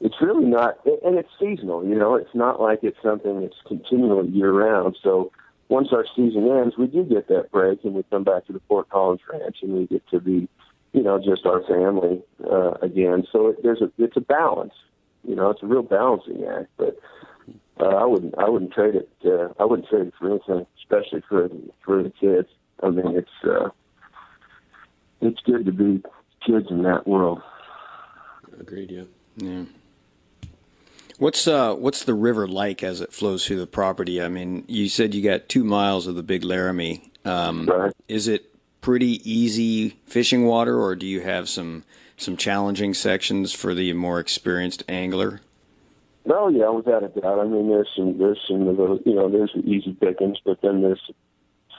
it's really not, and it's seasonal, it's not like it's something that's continually year-round. So once our season ends, we do get that break, and we come back to the Fort Collins Ranch, and we get to be, just our family again. So it's a balance, it's a real balancing act, but I wouldn't trade it. I wouldn't trade it for anything, especially for the kids. I mean, it's good to be kids in that world. Agreed. Yeah. Yeah. What's the river like as it flows through the property? I mean, you said you got 2 miles of the Big Laramie. Right. Is it pretty easy fishing water, or do you have some challenging sections for the more experienced angler? No, yeah, without a doubt. I mean, there's some little, there's easy pickings, but then there's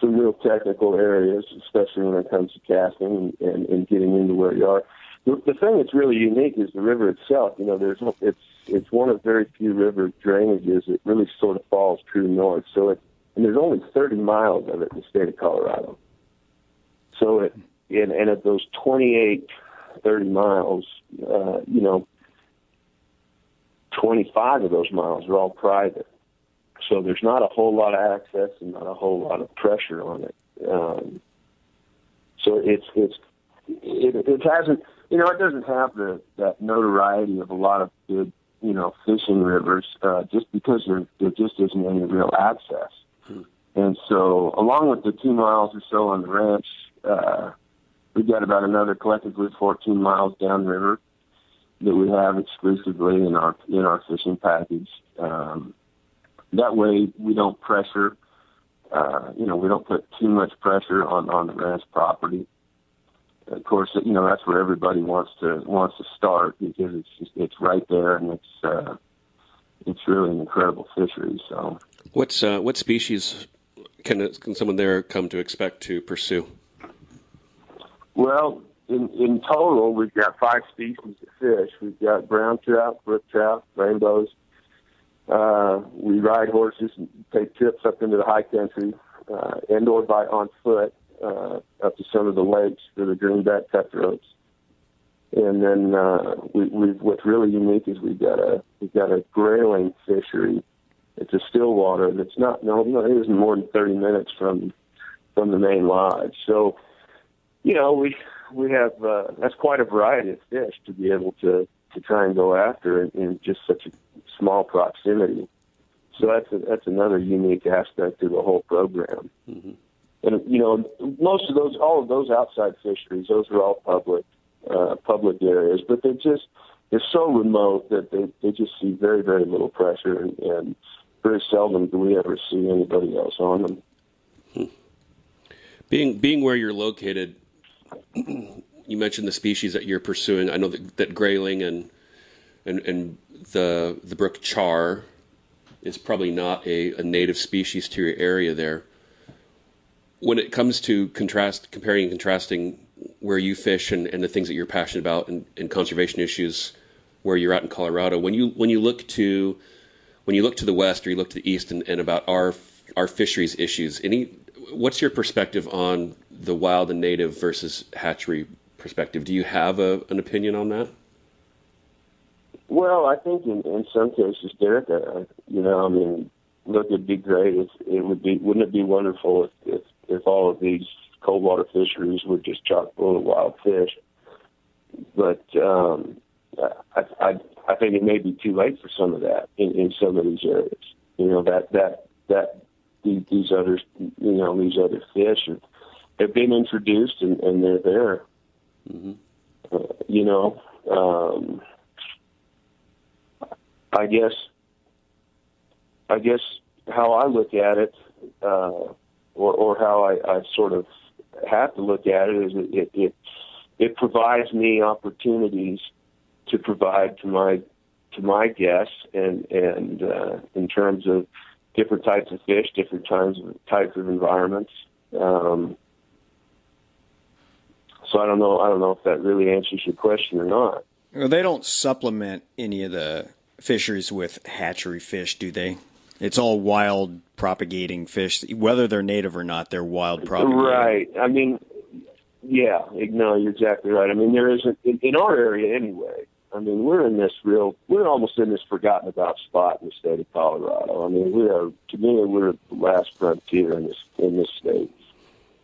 some real technical areas, especially when it comes to casting and getting into where you are. The thing that's really unique is the river itself. It's one of very few river drainages that really sort of falls true north. So and there's only 30 miles of it in the state of Colorado. So and of those 30 miles, 25 of those miles are all private. So there's not a whole lot of access and not a whole lot of pressure on it. So it hasn't, it doesn't have that notoriety of a lot of good, fishing rivers, just because there just isn't any real access. And so along with the 2 miles or so on the ranch, we've got about another collectively 14 miles downriver that we have exclusively in our fishing package. That way we don't pressure, we don't put too much pressure on the ranch property. of course, that's where everybody wants to start, because it's right there, and it's really an incredible fishery. So, what species can someone there come to expect to pursue? Well, in total, we've got 5 species of fish. We've got brown trout, brook trout, rainbows. We ride horses and take trips up into the high country, and or on foot, up to some of the lakes for the greenback cutthroats. And then what's really unique is we've got a grayling fishery. It's a still water that's it isn't more than 30 minutes from the main lodge. So, we have that's quite a variety of fish to be able to try and go after in just such a small proximity. So that's another unique aspect of the whole program. Mm-hmm. And all of those outside fisheries, those are all public areas, but they're so remote that they just see very, very little pressure, and very seldom do we ever see anybody else on them. Being where you're located, you mentioned the species that you're pursuing. I know that grayling and the brook char is probably not a native species to your area there. When it comes to comparing and contrasting where you fish and the things that you're passionate about and conservation issues where you're at in Colorado, when you look to the west or you look to the east and about our fisheries issues, what's your perspective on the wild and native versus hatchery perspective? Do you have an opinion on that? Well, I think in some cases, Derek, look, it'd be great wouldn't it be wonderful if all of these cold water fisheries were just chock full of wild fish? But I think it may be too late for some of that in some of these areas. These other fish have been introduced and they're there. Mm-hmm. I guess how I look at it, or how I sort of have to look at it, is it provides me opportunities to provide to my guests, and in terms of different types of fish, different types of environments. So I don't know if that really answers your question or not. Well, they don't supplement any of the fisheries with hatchery fish, do they? It's all wild propagating fish. Whether they're native or not, they're wild propagating. Right. I mean, yeah, no, you're exactly right. I mean, there isn't, in our area anyway, we're almost in this forgotten about spot in the state of Colorado. I mean, we're the last frontier in this state.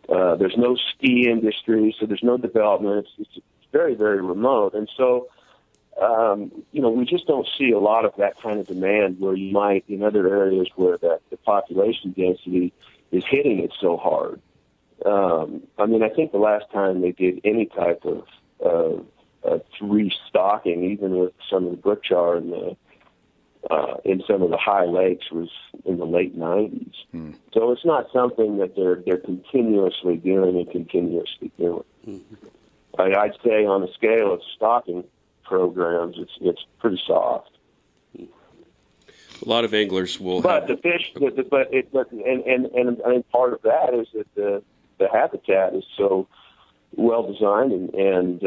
There's no ski industry, so there's no development. It's very, very remote. And so, we just don't see a lot of that kind of demand where you might in other areas where the population density is hitting it so hard. I think the last time they did any type of restocking, even with some of the brook char in some of the high lakes, was in the late 90s. So it's not something that they're continuously doing and continuously doing. Mm-hmm. I'd say on the scale of stocking programs, it's pretty soft. A lot of anglers will. But the fish, and part of that is that the habitat is so well designed and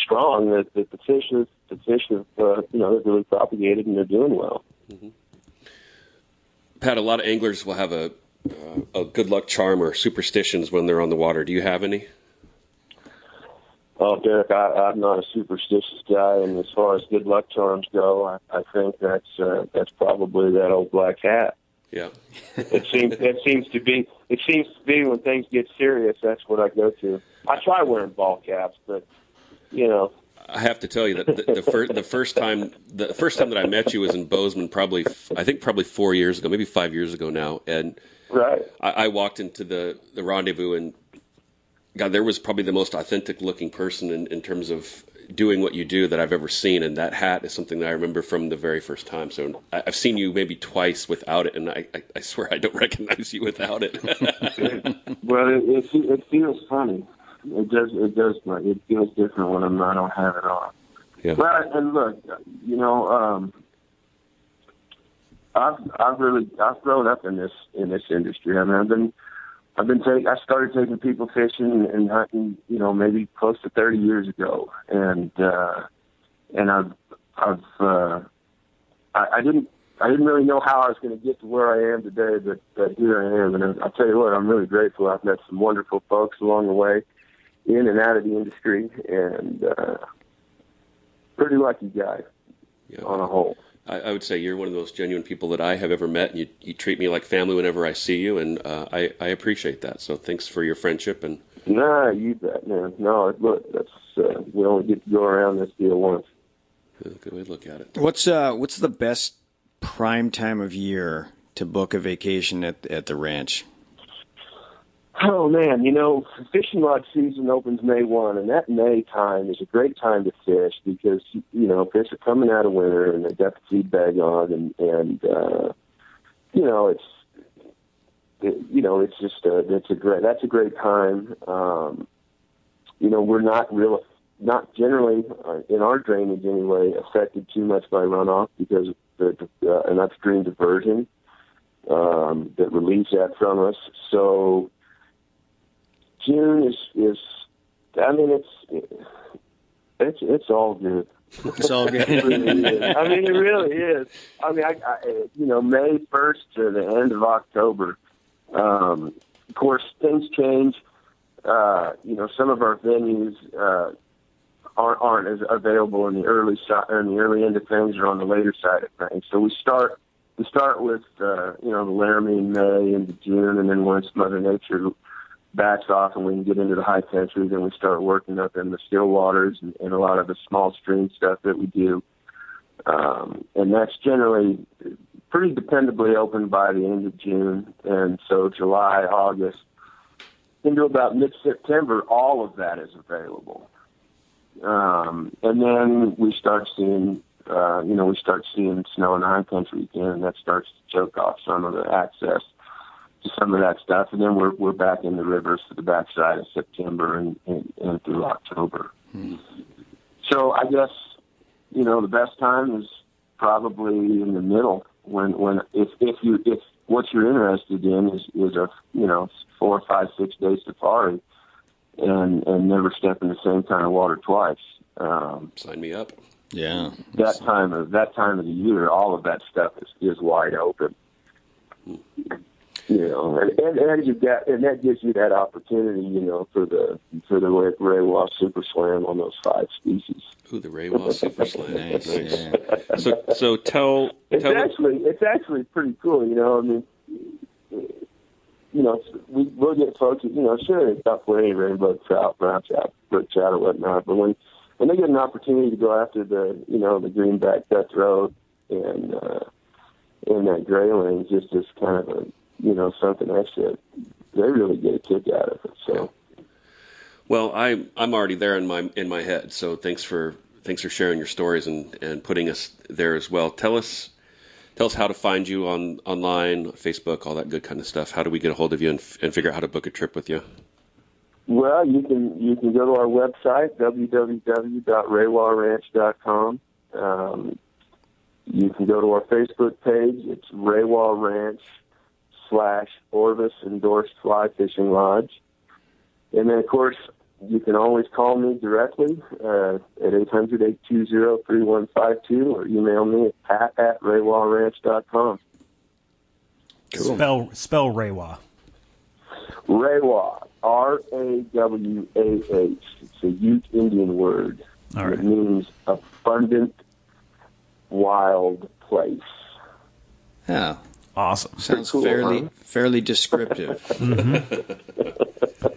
strong that the fish have they're really propagated and they're doing well. Mm-hmm. Pat, a lot of anglers will have a good luck charm or superstitions when they're on the water. Do you have any? Oh, Derek, I'm not a superstitious guy, and as far as good luck charms go, I think that's probably that old black hat. Yeah. It seems to be when things get serious, that's what I go to. I try wearing ball caps, but I have to tell you that the first time that I met you was in Bozeman, probably 4 years ago, maybe 5 years ago now, and right. I walked into the rendezvous, and God, there was probably the most authentic looking person in terms of doing what you do that I've ever seen, and that hat is something that I remember from the very first time. So I've seen you maybe twice without it, and I swear I don't recognize you without it. Well, it feels funny. It does. It feels different when I don't have it on. Yeah. But and look, I've grown up in this industry. I mean, I started taking people fishing and hunting, maybe close to 30 years ago, and I didn't really know how I was going to get to where I am today, but here I am, and I'll tell you what, I'm really grateful. I've met some wonderful folks along the way, in and out of the industry, and pretty lucky guy on a whole. I would say you're one of those genuine people that I have ever met, and you treat me like family whenever I see you, and I appreciate that. So thanks for your friendship. And Nah, you bet, man. No, look, that's we only get to go around this deal once. Good way to look at it. What's the best prime time of year to book a vacation at the ranch? Oh, man, fishing rod season opens May 1, and that May time is a great time to fish because, fish are coming out of winter and they've got the feed bag on, and that's a great time. We're not generally, in our drainage anyway, affected too much by runoff because of an upstream diversion that relieves that from us. So June is I mean, it's all good. It's all good. It really is. I mean, it really is. I mean, May 1st to the end of October. Of course, things change. Some of our venues aren't as available in the early end of things or on the later side of things. So we start with the Laramie in May into June, and then once Mother Nature backs off and we can get into the high country, then we start working up in the still waters and a lot of the small stream stuff that we do. And that's generally pretty dependably open by the end of June. And so July, August, into about mid-September, all of that is available. And then we start seeing snow in the high country again, and that starts to choke off some of the access to some of that stuff. And then we're back in the rivers to the backside of September and through October. So I guess, the best time is probably in the middle when if what you're interested in is a 4, 5, 6 day safari and never step in the same kind of water twice. Sign me up. Yeah. That time of the year, all of that stuff is wide open. And that gives you that opportunity, for the Raywa Super Slam on those 5 species. Ooh, the Raywa Super Slam. Nice. Nice. Yeah. So tell. It's actually pretty cool. We'll get folks. Sure, it's not for any rainbow trout, brown trout, brook trout, or whatnot. But when they get an opportunity to go after the greenback cutthroat and that grayling, just as kind of a something extra, they really get a kick out of it. So, well, I'm already there in my head. So thanks for sharing your stories and putting us there as well. Tell us how to find you online, Facebook, all that good kind of stuff. How do we get a hold of you and figure out how to book a trip with you? Well, you can go to our website, www.raywaranch.com. You can go to our Facebook page. It's Raywa Ranch /Orvis Endorsed Fly Fishing Lodge. And then, of course, you can always call me directly at 800-820-3152 or email me at pat@raywaranch.com. Cool. Spell Raywa. Raywa, Rawah. It's a Ute Indian word. All right. It means abundant, wild place. Yeah. Awesome. Sounds Cool, fairly descriptive.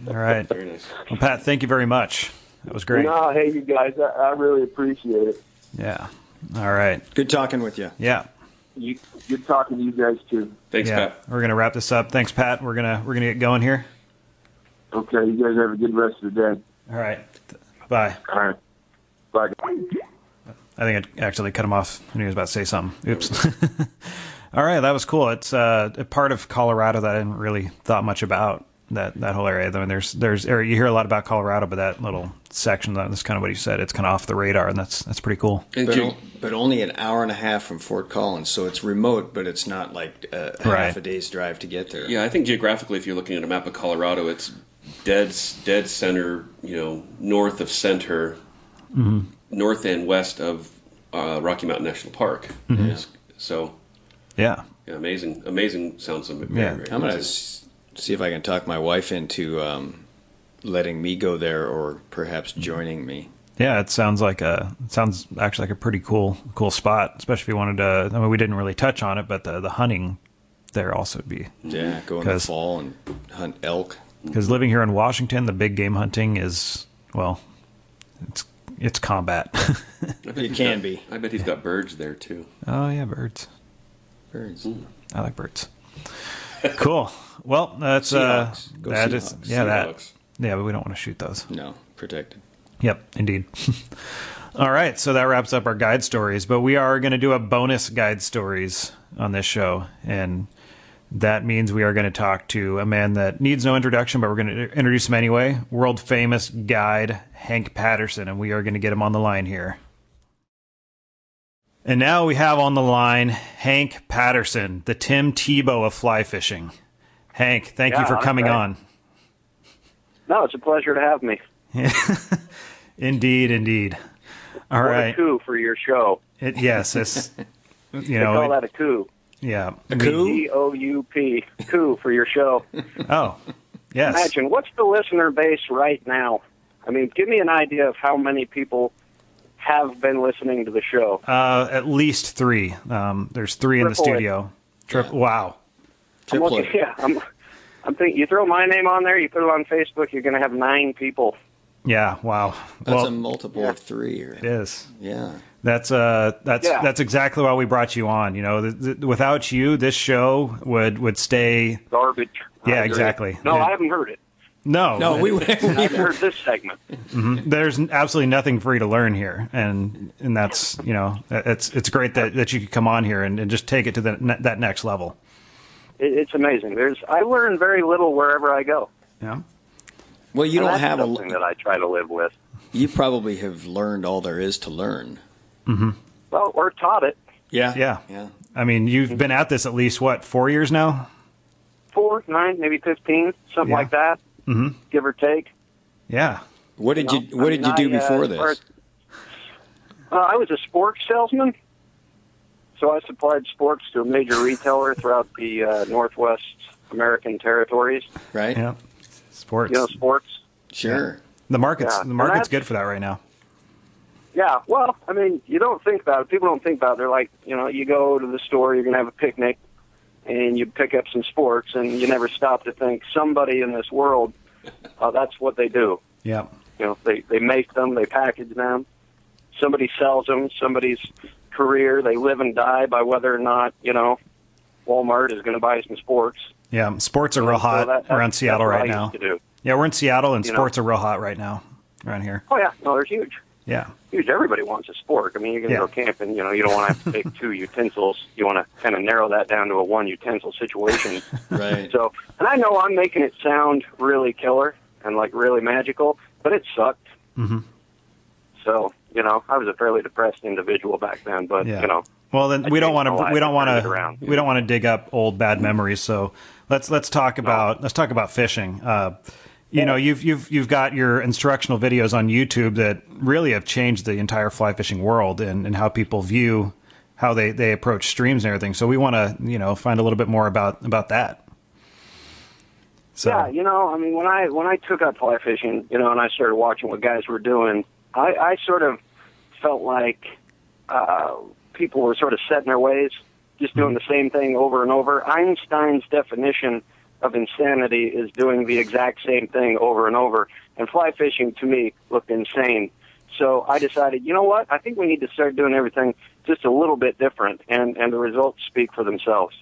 All right. Very nice. Well, Pat, thank you very much. That was great. No, hey, you guys, I really appreciate it. Yeah. All right. Good talking with you. Yeah. Good talking to you guys too. Thanks, Yeah. Pat. We're gonna wrap this up. Thanks, Pat. We're gonna get going here. Okay, you guys have a good rest of the day. All right. Bye. All right. Bye. I think I actually cut him off when he was about to say something. Oops. All right, that was cool. It's a part of Colorado that I hadn't really thought much about. that whole area. I mean, there's area, you hear a lot about Colorado, but that little section, that's kind of what he said. It's kind of off the radar, and that's pretty cool. But only an hour and a half from Fort Collins, so it's remote, but it's not like a half a day's drive to get there. Yeah, I think geographically, if you're looking at a map of Colorado, it's dead center, north of center, north and west of Rocky Mountain National Park. So, yeah, amazing sounds. Very, very I'm going to see if I can talk my wife into letting me go there, or perhaps joining me. Yeah, it sounds actually like a pretty cool spot, especially if you wanted to. I mean, we didn't really touch on it, but the hunting there also would be. Yeah, go in the fall and hunt elk. Because living here in Washington, the big game hunting is, well, it's combat. It can be. I bet he's got birds there too. Oh yeah, birds. I like birds. Cool. Well, that's Seahawks. that is Seahawks. yeah, but we don't want to shoot those. No, protected. Yep, indeed. All right, so that wraps up our guide stories, but we are going to do a bonus guide stories on this show, and that means we are going to talk to a man that needs no introduction, but we're going to introduce him anyway. World famous guide Hank Patterson, and we are going to get him on the line here. And now we have on the line Hank Patterson, the Tim Tebow of fly fishing. Hank, thank you for coming on. No, it's a pleasure to have me. Indeed. All right. What a coup for your show. Yes, it's, they call that a coup. Yeah. A coup? C-O-U-P. Coup for your show. Oh, yes. Imagine, what's the listener base right now? I mean, give me an idea of how many people have been listening to the show. At least 3. There's 3 in the studio. Wow. I'm thinking, you throw my name on there, you put it on Facebook, you're going to have 9 people. Yeah, wow. That's a multiple of 3. Right? It is. Yeah. That's exactly why we brought you on. Without you, this show would stay garbage. Yeah, exactly. No, I haven't heard it. No, we haven't heard this segment. Mm-hmm. There's absolutely nothing for you to learn here, and that's it's great that you could come on here and just take it to that next level. It's amazing. I learn very little wherever I go. Yeah. Well, you don't have something that I try to live with. You probably have learned all there is to learn. Mm-hmm. Well, or taught it. Yeah. I mean, you've been at this at least 4 years now? 4, 9, maybe 15, something like that. Mm-hmm. Give or take. Yeah. What did you do before this? I was a sports salesman. So I supplied sports to a major retailer throughout the Northwest American territories. Right. Yeah. Sports. Sports. Sure. Yeah. The market's good for that right now. Yeah. Well, I mean, you don't think about it. People don't think about it. They're like, you go to the store, you're going to have a picnic, and you pick up some sports, and you never stop to think somebody in this world, that's what they do. Yeah. They make them, they package them. Somebody sells them. Somebody's career, they live and die by whether or not, Walmart is going to buy some sports. Yeah, sports are real hot around Seattle right now. Yeah, we're in Seattle, and sports are real hot right now around here. Oh, yeah. No, they're huge. Yeah. Huge. Everybody wants a sport. I mean, you're going to go camping, you don't want to have to take 2 utensils. You want to kind of narrow that down to a 1-utensil situation. Right. So, and I know I'm making it sound really killer and, really magical, but it sucked. Mm-hmm. So, I was a fairly depressed individual back then, but, Well, then we don't want to dig up old bad memories. So let's talk about fishing. You've got your instructional videos on YouTube that really have changed the entire fly fishing world and how people view how they approach streams and everything. So we want to find a little bit more about that. So. Yeah, I mean, when I took up fly fishing, and I started watching what guys were doing, I sort of felt like people were sort of set in their ways, just doing the same thing over and over. Einstein's definition of insanity is doing the exact same thing over and over, and fly fishing to me looked insane. So I decided, you know what, I think we need to start doing everything just a little bit different, and the results speak for themselves.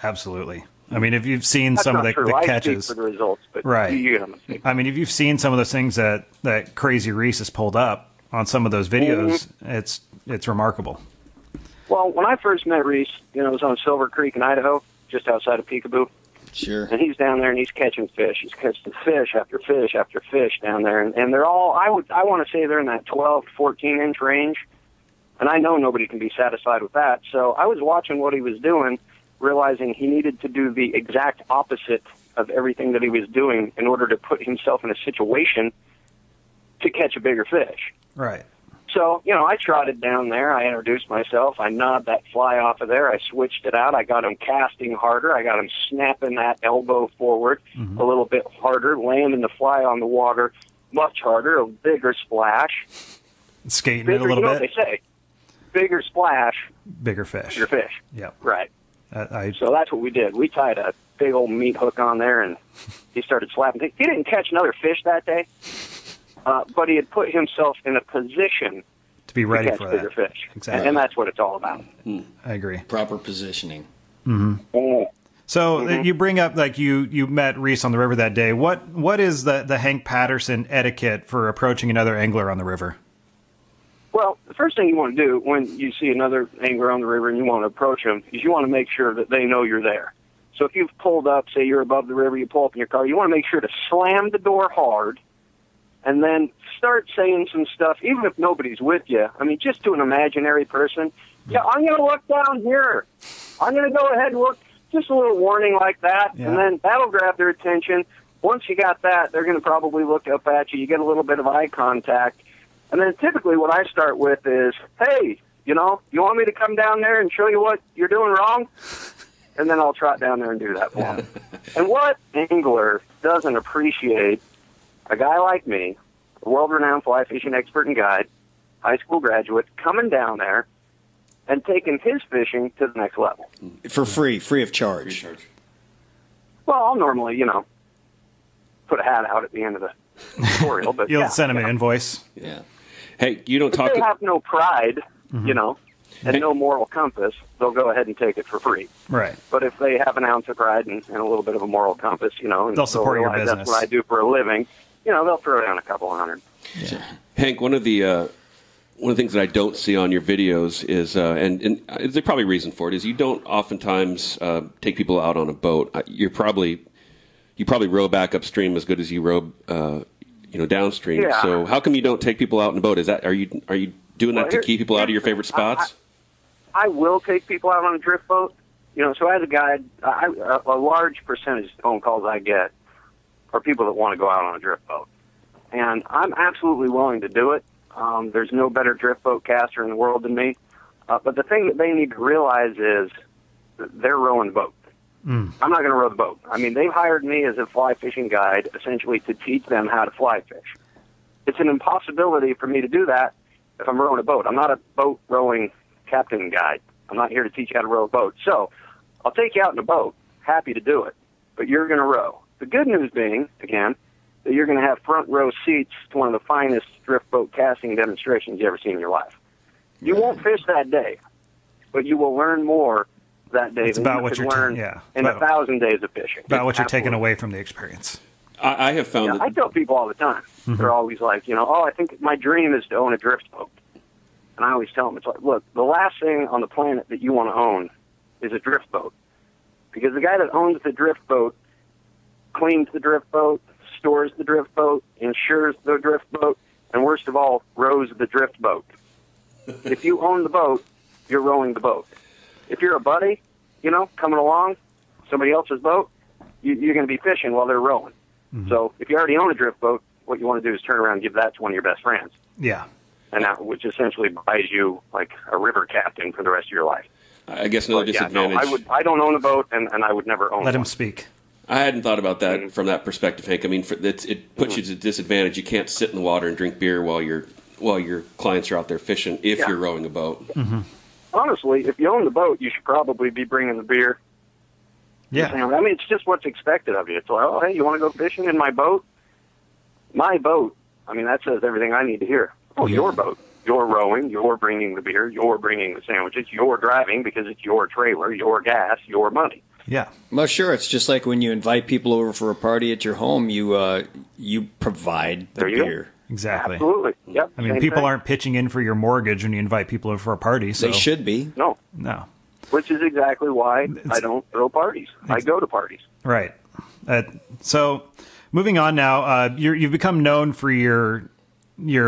Absolutely. I mean, if you've seen That's some of the catches, I speak for the results, but right. You get them. I mean, if you've seen some of those things that Crazy Reese has pulled up on some of those videos, it's remarkable. Well, when I first met Reese, it was on Silver Creek in Idaho, just outside of Peekaboo. Sure. And he's down there and he's catching fish. He's catching fish after fish after fish down there, and they're all I want to say they're in that 12 to 14 inch range. And I know nobody can be satisfied with that. So I was watching what he was doing, realizing he needed to do the exact opposite of everything that he was doing in order to put himself in a situation to catch a bigger fish. Right. So, I trotted down there. I introduced myself. I gnawed that fly off of there. I switched it out. I got him casting harder. I got him snapping that elbow forward a little bit harder, landing the fly on the water much harder, a bigger splash. Skating Bigger, it a little you know bit. what they say. Bigger splash, Bigger fish. bigger fish. Yep. Right. I So that's what we did. We tied a big old meat hook on there, and he started slapping. He didn't catch another fish that day, but he had put himself in a position to be ready to catch for bigger that. fish. Exactly. And that's what it's all about. I agree. Proper positioning. Oh. So you bring up like you met Reese on the river that day. What is the Hank Patterson etiquette for approaching another angler on the river? Well, the first thing you want to do when you see another angler on the river and you want to approach them is you want to make sure that they know you're there. So if you've pulled up, say you're above the river, you pull up in your car, you want to make sure to slam the door hard and then start saying some stuff, even if nobody's with you. I mean, just to an imaginary person. Yeah, I'm going to look down here. I'm going to go ahead and look. Just a little warning like that, Yeah. and then that'll grab their attention. Once you got that, they're going to probably look up at you. You get a little bit of eye contact. And then typically what I start with is, hey, you want me to come down there and show you what you're doing wrong? And then I'll trot down there and do that for them. And what angler doesn't appreciate a guy like me, a world-renowned fly fishing expert and guide, high school graduate, coming down there and taking his fishing to the next level? For free of charge. Well, I'll normally, put a hat out at the end of the tutorial. But You'll yeah, send him an invoice. Yeah. Hey, you don't talk. If they have no pride, and no moral compass, they'll go ahead and take it for free. Right. But if they have an ounce of pride and a little bit of a moral compass, and They'll support your realize business. That's what I do for a living. They'll throw down a couple $100. Yeah. Hank, one of the things that I don't see on your videos is, and there's probably a reason for it, is you don't oftentimes take people out on a boat. You probably row back upstream as good as you row, downstream. Yeah. So how come you don't take people out on a boat? Are you doing that to keep people out of your favorite spots? I will take people out on a drift boat. So as a guide, a large percentage of phone calls I get are people that want to go out on a drift boat. And I'm absolutely willing to do it. There's no better drift boat caster in the world than me. But the thing that they need to realize is that they're rowing the boat. I'm not going to row the boat. I mean, they've hired me as a fly fishing guide, essentially to teach them how to fly fish. It's an impossibility for me to do that if I'm rowing a boat. I'm not a boat rowing captain guide. I'm not here to teach you how to row a boat. So I'll take you out in a boat, happy to do it, but you're going to row. The good news being, again, that you're going to have front row seats to one of the finest drift boat casting demonstrations you've ever seen in your life. You won't fish that day, but you will learn more that day than about you what could you're learn in 1,000 days of fishing. About what you're taking Absolutely. away from the experience. I have found that I tell people all the time. They're always like, I think my dream is to own a drift boat. And I always tell them, it's like, look, the last thing on the planet that you want to own is a drift boat. Because the guy that owns the drift boat cleans the drift boat, stores the drift boat, insures the drift boat, and worst of all, rows the drift boat. If you own the boat, you're rowing the boat. If you're a buddy, coming along, somebody else's boat, you're going to be fishing while they're rowing. So if you already own a drift boat, what you want to do is turn around and give that to one of your best friends. Yeah. And that, which essentially buys you like a river captain for the rest of your life. I guess another disadvantage. I don't own a boat, and I would never own Let one. him speak. I hadn't thought about that from that perspective, Hank. I mean, it puts you at a disadvantage. You can't sit in the water and drink beer while your clients are out there fishing if you're rowing a boat. Honestly, if you own the boat, you should probably be bringing the beer. Yeah. I mean, it's just what's expected of you. It's like, oh, hey, you want to go fishing in my boat? My boat. I mean, that says everything I need to hear. Oh, your boat. You're rowing. You're bringing the beer. You're bringing the sandwiches. You're driving because it's your trailer, your gas, your money. Yeah. Well, sure. It's just like when you invite people over for a party at your home, you provide the beer. Exactly. Absolutely. Yep. I mean, Same people thing. aren't pitching in for your mortgage when you invite people over for a party. So They should be. No. No. Which is exactly why I don't throw parties. I go to parties. Right. So, moving on now, you've become known for your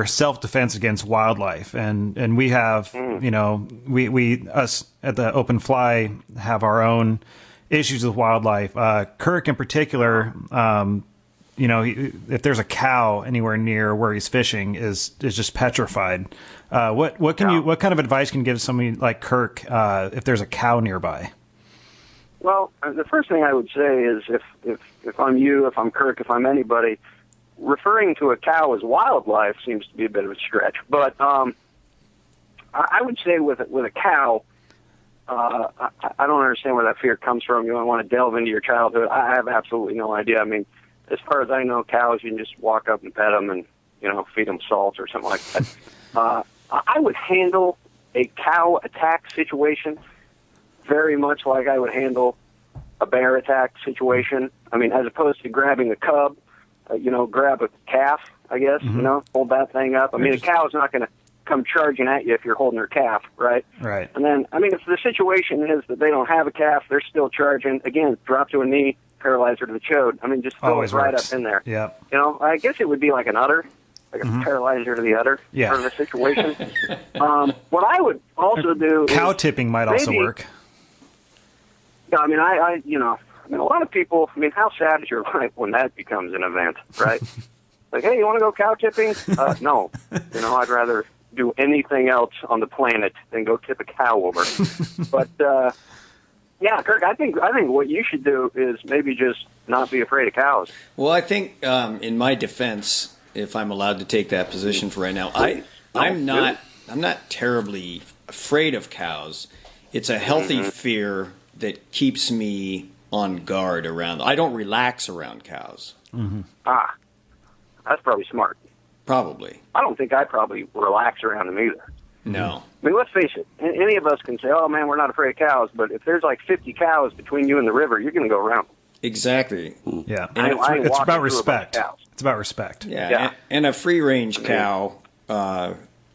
self-defense against wildlife, and we have, we us at the Open Fly have our own issues with wildlife. Kirk in particular, if there's a cow anywhere near where he's fishing, is just petrified. What kind of advice can you give somebody like Kirk if there's a cow nearby? Well, the first thing I would say is if I'm you, if I'm Kirk, if I'm anybody, referring to a cow as wildlife seems to be a bit of a stretch. But I would say with a cow, I don't understand where that fear comes from. You don't want to delve into your childhood. I have absolutely no idea. I mean, as far as I know, cows, you can just walk up and pet them and, feed them salt or something like that. I would handle a cow attack situation very much like I would handle a bear attack situation. I mean, as opposed to grabbing a cub, grab a calf, I guess, hold that thing up. I mean, a cow's not going to come charging at you if you're holding her calf, right? Right. And then, I mean, if the situation is that they don't have a calf, they're still charging, again, drop to a knee, paralyze her to the chode. I mean, just throw it right up in there. Yeah. I guess it would be like an udder, like a paralyzer to the udder sort of a situation. What I would also do cow is tipping might also work. Yeah, I mean, a lot of people, how sad is your life when that becomes an event, right? Like, hey, you want to go cow tipping? No. I'd rather do anything else on the planet than go tip a cow over. But, yeah, Kirk, I think what you should do is maybe just not be afraid of cows. Well, I think in my defense, if I'm allowed to take that position for right now, I'm not terribly afraid of cows. It's a healthy fear that keeps me on guard around. I don't relax around cows. Mm-hmm. That's probably smart. Probably. I don't think I probably relax around them either. No. I mean, let's face it. Any of us can say, oh, man, we're not afraid of cows, but if there's like 50 cows between you and the river, you're going to go around them. Exactly. Yeah. And it's about respect. It's about respect. Yeah. And a free-range cow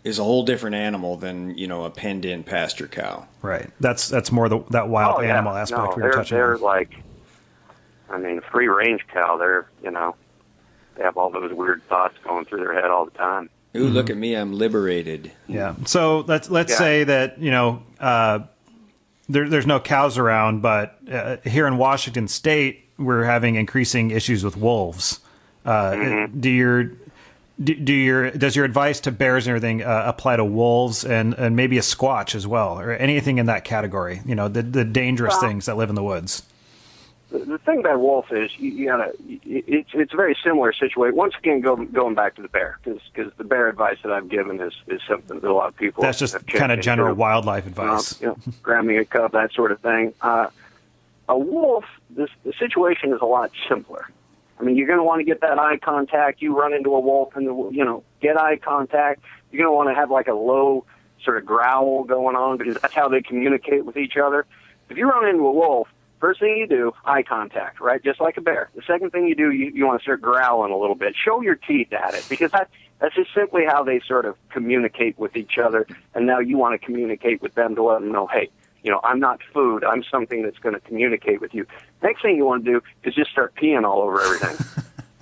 is a whole different animal than, a penned-in pasture cow. Right. That's more that wild animal aspect we were touching on. They're like, free-range cow, they're, they have all those weird thoughts going through their head all the time. Ooh, look at me, I'm liberated. Yeah. So let's say that, there's no cows around, but here in Washington State, we're having increasing issues with wolves. Does your advice to bears and everything apply to wolves and maybe a squatch as well, or anything in that category? The dangerous things that live in the woods. The thing about wolf is you gotta. It's a very similar situation. Once again, going back to the bear, because the bear advice that I've given is something that a lot of people. That's just kind of general wildlife advice. Grabbing a cub, that sort of thing. A wolf, the situation is a lot simpler. I mean, you're going to want to get that eye contact. You run into a wolf and get eye contact. You're going to want to have like a low sort of growl going on because that's how they communicate with each other. If you run into a wolf, first thing you do, eye contact, right? Just like a bear. The second thing you do, you want to start growling a little bit. Show your teeth at it because that's just simply how they sort of communicate with each other. And now you want to communicate with them to let them know, hey, I'm not food. I'm something that's going to communicate with you. Next thing you want to do is just start peeing all over everything.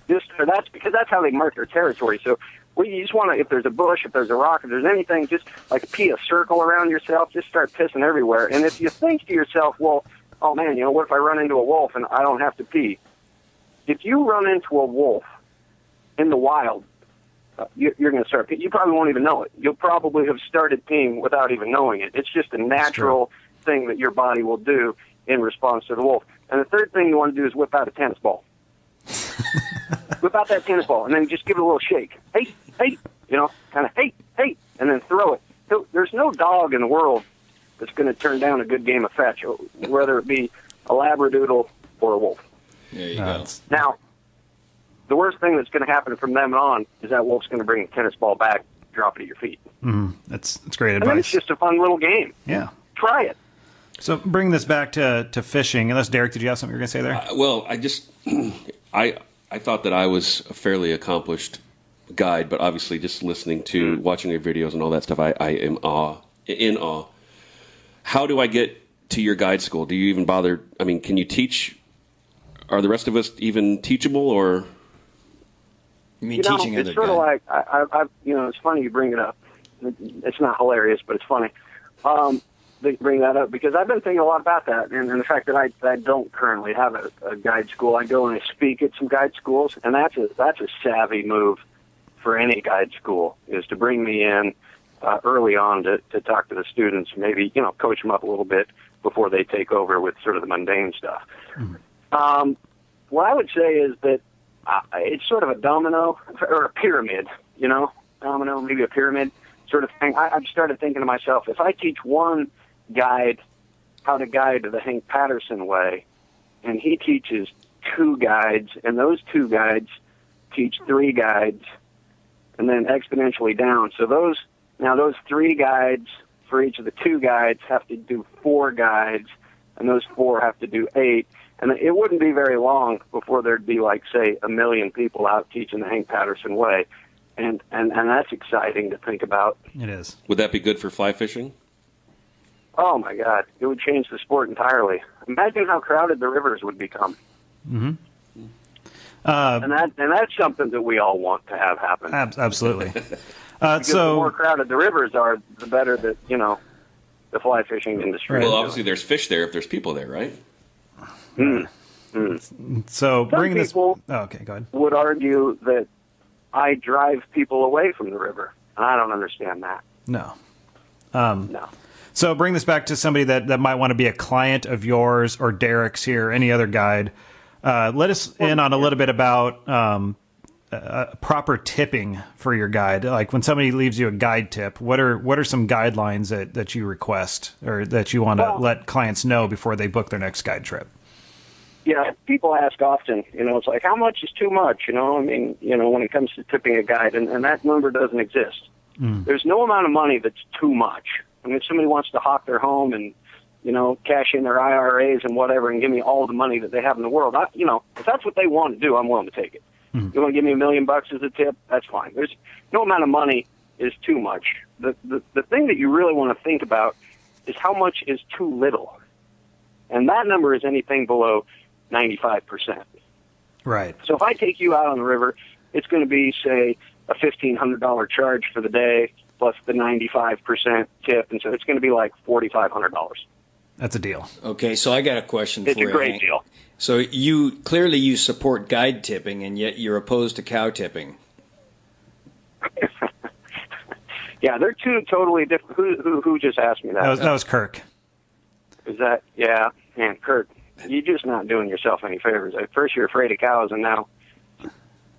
That's because that's how they mark their territory. So you just want to, if there's a bush, if there's a rock, if there's anything, just like pee a circle around yourself. Just start pissing everywhere. And if you think to yourself, well, oh man, what if I run into a wolf and I don't have to pee? If you run into a wolf in the wild, you're going to start peeing. You probably won't even know it. You'll probably have started peeing without even knowing it. It's just a natural thing that your body will do in response to the wolf. And the third thing you want to do is whip out a tennis ball. Whip out that tennis ball, and then just give it a little shake. Hey, kind of hey, and then throw it. So there's no dog in the world that's going to turn down a good game of fetch, whether it be a Labradoodle or a wolf. There you go. Now, the worst thing that's going to happen from then on is that wolf's going to bring a tennis ball back, drop it at your feet. That's great advice. And then it's just a fun little game. Yeah. Try it. So bring this back to fishing. Unless, Derek, did you have something you were going to say there? Well, I thought that I was a fairly accomplished guide, but obviously just listening watching your videos and all that stuff, I am in awe. How do I get to your guide school? Do you even bother? I mean, can you teach? Are the rest of us even teachable, or? You mean teaching it's other sort guys? of like it's funny you bring it up. It's not hilarious, but it's funny. They bring that up because I've been thinking a lot about that, and the fact that I don't currently have a guide school. I go and I speak at some guide schools, and that's a savvy move for any guide school, is to bring me in early on to talk to the students, maybe coach them up a little bit before they take over with sort of the mundane stuff. Mm-hmm. What I would say is that it's sort of a domino or a pyramid, domino, maybe a pyramid sort of thing. I've started thinking to myself, if I teach one guide how to guide the Hank Patterson way, and he teaches 2 guides, and those 2 guides teach 3 guides, and then exponentially down. So those 3 guides for each of the 2 guides have to do 4 guides, and those 4 have to do 8. And it wouldn't be very long before there'd be, like, say, 1 million people out teaching the Hank Patterson way. And that's exciting to think about. It is. Would that be good for fly fishing? Oh, my God. It would change the sport entirely. Imagine how crowded the rivers would become. Mm-hmm. And that's something that we all want to have happen. Absolutely. Because the more crowded the rivers are, the better that, the fly fishing industry is. Well, obviously there's fish there if there's people there, right? So bring this. People okay, go ahead. would argue that I drive people away from the river. I don't understand that. No. No. So bring this back to somebody that might want to be a client of yours or Derek's here, any other guide. Let us in on a little bit about proper tipping for your guide. Like when somebody leaves you a guide tip, what are some guidelines that you request or that you want to let clients know before they book their next guide trip? Yeah, people ask often, it's like, how much is too much? When it comes to tipping a guide, and that number doesn't exist. There's no amount of money that's too much. I mean, if somebody wants to hawk their home and, cash in their IRAs and whatever and give me all the money that they have in the world, if that's what they want to do, I'm willing to take it. You want to give me $1 million as a tip? That's fine. There's no amount of money is too much. The thing that you really want to think about is how much is too little. And that number is anything below 95%. Right. So if I take you out on the river, it's going to be, say, a $1,500 charge for the day plus the 95% tip, and so it's going to be like $4,500. That's a deal. Okay, so I got a question for you. It's a great deal. So you support guide tipping, and yet you're opposed to cow tipping. Yeah, they're 2 totally different. Who just asked me that? That was Kirk. Is that, yeah, man, Kirk, you're just not doing yourself any favors. At first you're afraid of cows, and now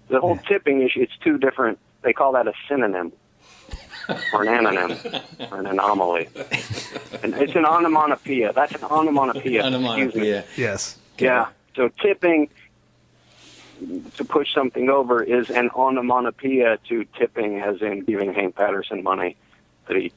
the whole tipping issue, it's 2 different. They call that a synonym or an anonym or an anomaly. And it's an onomatopoeia. That's an onomatopoeia. Onomatopoeia. Yes. Okay. Yeah. So tipping, to push something over, is an onomatopoeia to tipping, as in giving Hank Patterson money that he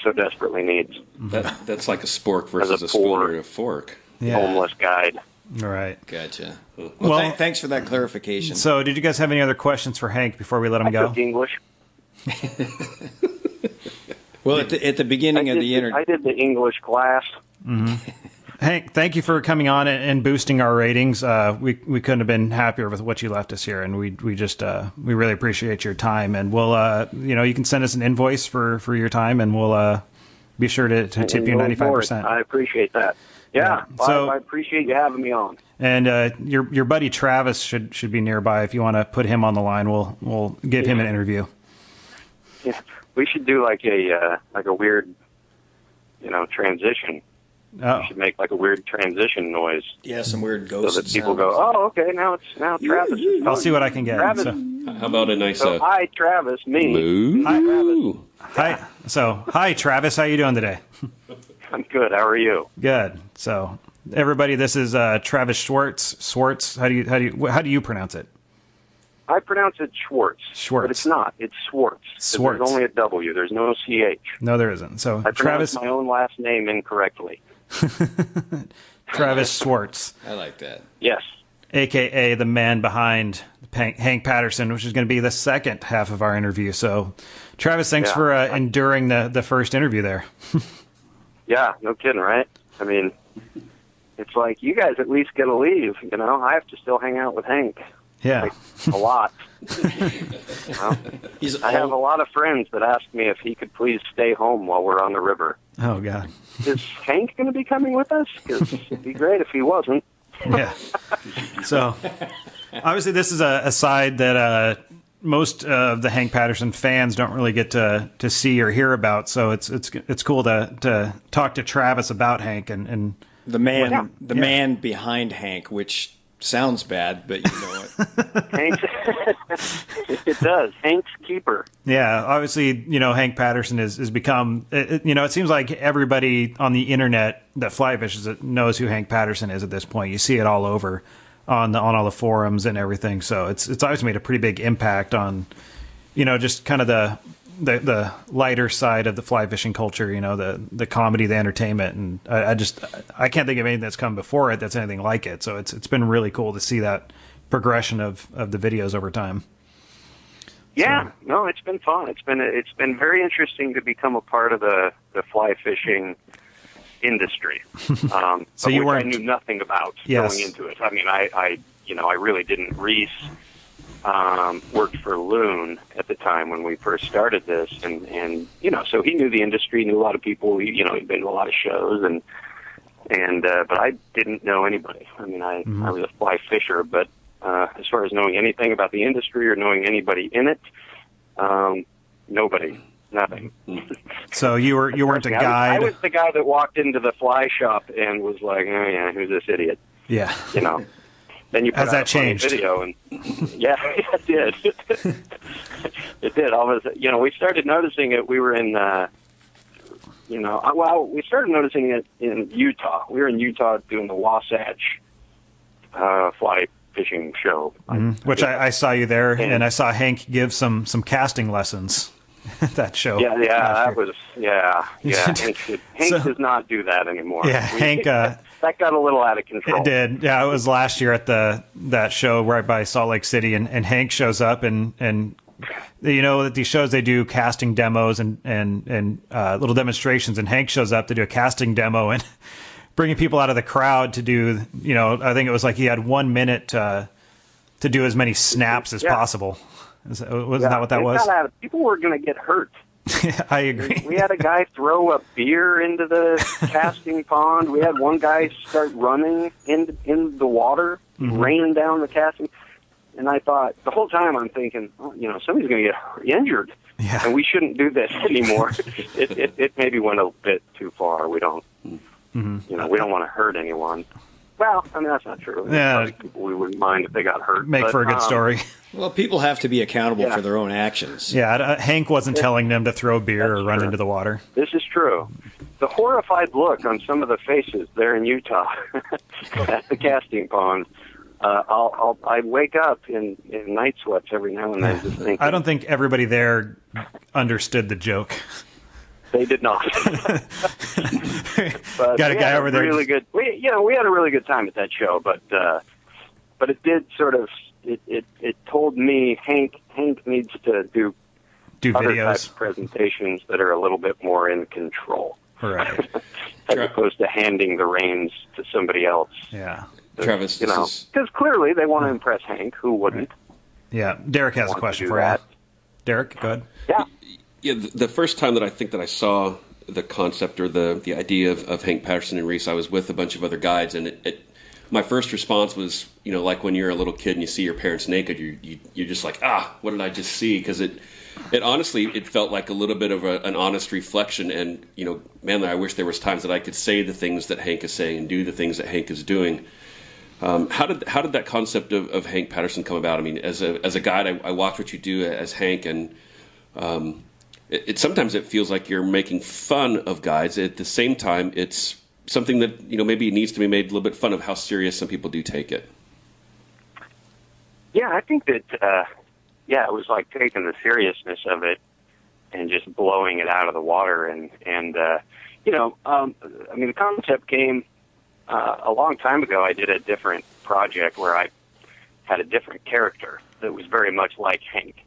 so desperately needs. That's like a spork versus a spoon or a fork. Yeah. Homeless guide. All right. Gotcha. Well, Well, thanks for that clarification. So did you guys have any other questions for Hank before we let him I go? took English. Well, at the beginning of the interview, I did the English class. Hank, thank you for coming on and boosting our ratings. We couldn't have been happier with what you left us here, and we really appreciate your time. And we'll you can send us an invoice for your time, and we'll be sure to tip you 95%. I appreciate that. Yeah. So I appreciate you having me on. And your buddy Travis should be nearby. If you want to put him on the line, we'll give him an interview. Yeah, we should do like a weird, transition. Oh. We should make like a weird transition noise. yeah, some weird So ghosts. that people go, oh, okay, now Travis. I'll see what I can get. Travis. So, How about a nice So, hi, Travis, me. moo? hi, Travis. How you doing today? I'm good. How are you? Good. So, everybody, this is Travis Schwartz. Schwartz. How do you pronounce it? I pronounce it Schwartz. Schwartz. But it's not. It's Swartz. 'Cause Swartz. There's only a W. There's no CH. No, there isn't. So, I Travis pronounced my own last name incorrectly. Travis Schwartz, I like that. Yes. a.k.a. the man behind Hank Patterson, which is going to be the second half of our interview. So, Travis, thanks for enduring the first interview there. Yeah, no kidding, right? I mean, it's like, you guys at least get to leave, you know? I have to still hang out with Hank. Yeah. Like, a lot. You know? I have a lot of friends that ask me if he could please stay home while we're on the river. Oh, God. Is Hank going to be coming with us? Because it'd be great if he wasn't. Yeah. So, obviously, this is a side that most of the Hank Patterson fans don't really get to see or hear about. So it's cool to talk to Travis about Hank and the man behind Hank, which sounds bad, but you know what? Hank, it does. Hank's keeper. Yeah, obviously, Hank Patterson has become, it seems like everybody on the internet that fly fishes it knows who Hank Patterson is at this point. You see it all over on all the forums and everything. So it's obviously made a pretty big impact on, just kind of the lighter side of the fly fishing culture, the comedy, the entertainment. And I can't think of anything that's come before it that's anything like it. So it's been really cool to see that progression of the videos over time. Yeah, no, it's been fun. It's been very interesting to become a part of the fly fishing industry. So you I knew nothing about Yes. going into it. I mean, I really didn't. Reese worked for Loon at the time when we first started this, and so he knew the industry, knew a lot of people. He'd been to a lot of shows, but I didn't know anybody. I mean, I was a fly fisher, but as far as knowing anything about the industry or knowing anybody in it, nobody, nothing. So you weren't a guide. I was the guy that walked into the fly shop and was like, "Oh yeah, who's this idiot?" Yeah. Then you put Has out that a funny changed? video, and yeah, it did. It did. We started noticing it. We were in, we started noticing it in Utah. We were in Utah doing the Wasatch fly fishing show, which I saw you there, and I saw Hank give some casting lessons at that show. Yeah, that was Hank does not do that anymore. Yeah, Hank. That got a little out of control. It did. Yeah, it was last year at that show right by Salt Lake City, and Hank shows up, and at these shows they do casting demos and little demonstrations, and Hank shows up to do a casting demo and bringing people out of the crowd to do. I think it was like he had 1 minute to do as many snaps as possible. Wasn't that what that was? People were going to get hurt. I agree. We had a guy throw a beer into the casting pond. We had one guy start running in the water, raining down the casting. And I thought, the whole time I'm thinking, somebody's going to get injured. Yeah. And we shouldn't do this anymore. It maybe went a bit too far. We don't, we don't want to hurt anyone. Well, I mean, that's not true. Yeah. We wouldn't mind if they got hurt. Make for a good story. Well, people have to be accountable for their own actions. Yeah, Hank wasn't telling them to throw beer or run into the water. This is true. The horrified look on some of the faces there in Utah at the casting pond. I wake up in night sweats every now and then. Just thinking, I don't think everybody there understood the joke. They did not. But got a guy over there. Really good. We had a really good time at that show, but it did sort of. It told me Hank needs to do other videos, types of presentations that are a little bit more in control, right? As opposed to handing the reins to somebody else. Yeah, Travis, because clearly they want to impress Hank. Who wouldn't? Right. Yeah, Derek has a question for you. Derek, go ahead. Yeah. Yeah, the first time that I saw the concept or the idea of Hank Patterson and Reese, I was with a bunch of other guides, and my first response was, like when you're a little kid and you see your parents naked, you're just like, what did I just see? Because it honestly, it felt like a little bit of an honest reflection, and man, I wish there was times that I could say the things that Hank is saying and do the things that Hank is doing. How did that concept of Hank Patterson come about? I mean, as a guide, I watch what you do as Hank, and sometimes it feels like you're making fun of guides. At the same time, it's something that maybe needs to be made a little bit fun of how serious some people do take it. Yeah, I think that it was like taking the seriousness of it and just blowing it out of the water, and I mean, the concept came a long time ago. I did a different project where I had a different character that was very much like Hank,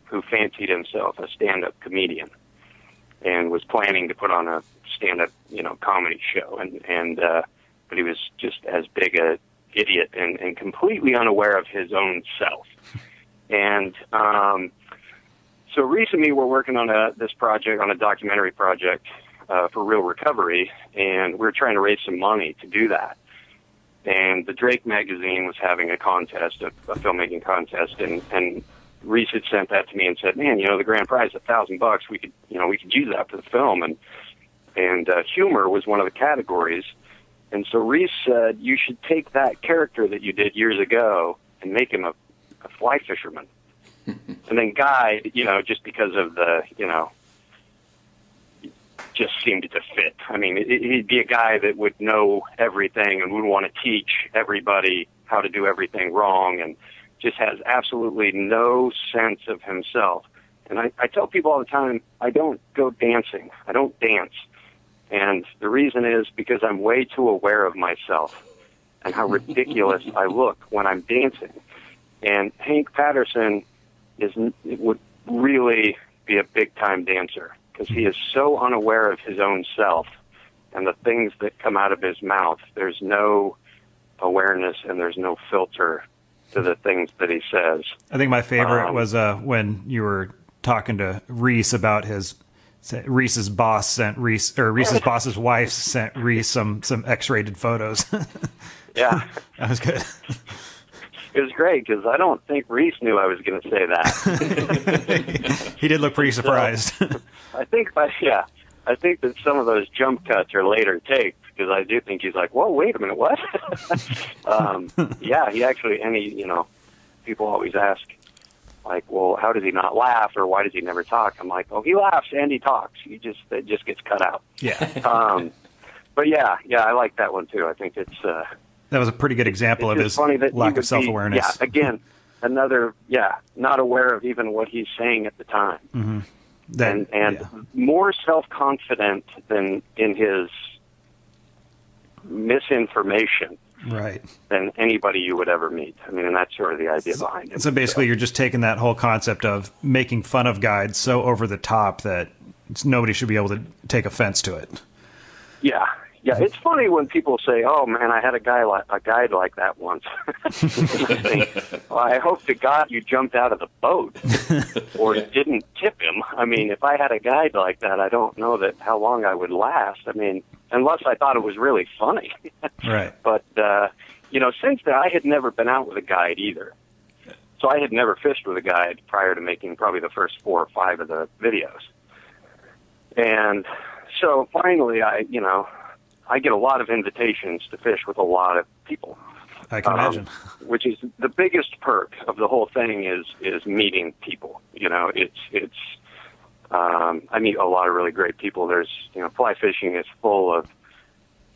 who fancied himself a stand-up comedian. and was planning to put on a stand-up, comedy show, but he was just as big a idiot and completely unaware of his own self. And so recently we're working on this project, on a documentary project for Real Recovery, and we're trying to raise some money to do that. And the Drake magazine was having a contest, a filmmaking contest, and Reese had sent that to me and said, "Man, the grand prize, $1,000. We could use that for the film." And humor was one of the categories. And so Reese said, "You should take that character that you did years ago and make him a fly fisherman." And then Guy, just because of the, just seemed to fit. I mean, he'd be a guy that would know everything and would want to teach everybody how to do everything wrong, and just has absolutely no sense of himself. And I tell people all the time, I don't go dancing. I don't dance. And the reason is because I'm way too aware of myself and how ridiculous I look when I'm dancing. And Hank Patterson would really be a big-time dancer because he is so unaware of his own self and the things that come out of his mouth. There's no awareness and there's no filter to the things that he says. I think my favorite was when you were talking to Reese about Reese's boss sent Reese, or Reese's boss's wife sent Reese some X-rated photos. Yeah. That was good. It was great because I don't think Reese knew I was going to say that. He did look pretty surprised. I think that some of those jump cuts are later takes because I do think he's like, "Whoa, wait a minute, what?" Yeah, he actually, people always ask, like, "Well, how does he not laugh, or why does he never talk?" I'm like, "Oh, he laughs and he talks. It just gets cut out." Yeah. But yeah, I like that one too. I think it's that was a pretty good example of his lack of self-awareness. Yeah, again, another, not aware of even what he's saying at the time. Mm-hmm. And more self-confident than in his misinformation. Right. Than anybody you would ever meet. I mean, and that's sort of the idea behind it. So basically, you're just taking that whole concept of making fun of guides so over the top that nobody should be able to take offense to it. Yeah. It's funny when people say, "Oh man, I had a guide like that once." I think, well, I hope to God you jumped out of the boat or didn't tip him. I mean, if I had a guide like that, I don't know how long I would last. I mean, unless I thought it was really funny. Right. But since then, I had never been out with a guide either. So I had never fished with a guide prior to making probably the first 4 or 5 of the videos. And so finally, I get a lot of invitations to fish with a lot of people. I can imagine. Which is the biggest perk of the whole thing is meeting people. I meet a lot of really great people. There's, fly fishing is full of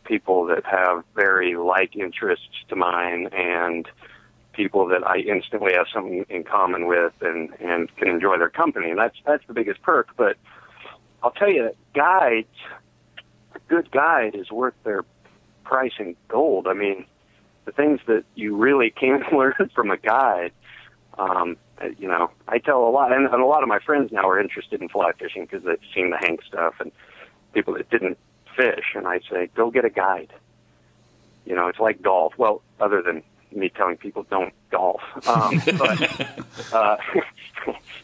people that have very like interests to mine and people that I instantly have something in common with and can enjoy their company. And that's the biggest perk. But I'll tell you that guides, a good guide is worth their price in gold. I mean, the things that you really can learn from a guide, I tell a lot, and a lot of my friends now are interested in fly fishing because they've seen the Hank stuff, and people that didn't fish, and I say, go get a guide. It's like golf. Well, other than me telling people don't golf. But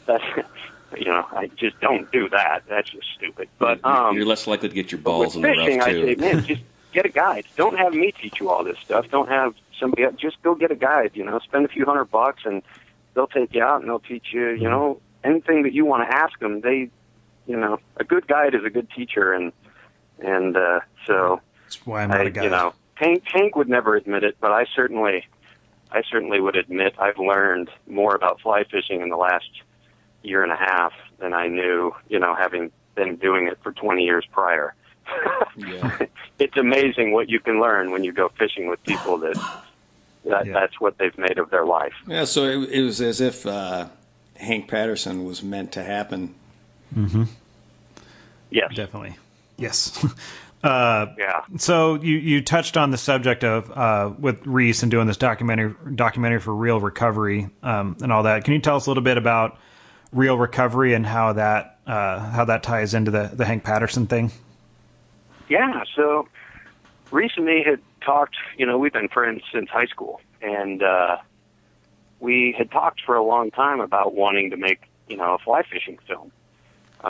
that's, I just don't do that. That's just stupid. But you're less likely to get your balls in the fishing, rough, too. I say, man, just get a guide. Don't have me teach you all this stuff. Don't have somebody else. Just go get a guide, spend a few $100 and they'll take you out and they'll teach you, anything that you want to ask them. They, a good guide is a good teacher. And so that's why I'm not a guide. Hank would never admit it, but I certainly would admit I've learned more about fly fishing in the last year and a half than I knew, having been doing it for 20 years prior. Yeah. It's amazing what you can learn when you go fishing with people that's what they've made of their life. Yeah, so it was as if Hank Patterson was meant to happen. Mm-hmm. Yes. Definitely. Yes. Yeah. So you touched on the subject of with Reese and doing this documentary for Real Recovery and all that. Can you tell us a little bit about real recovery and how that ties into the Hank Patterson thing? Yeah, so Reese and me had talked, we've been friends since high school, and we had talked for a long time about wanting to make, a fly fishing film,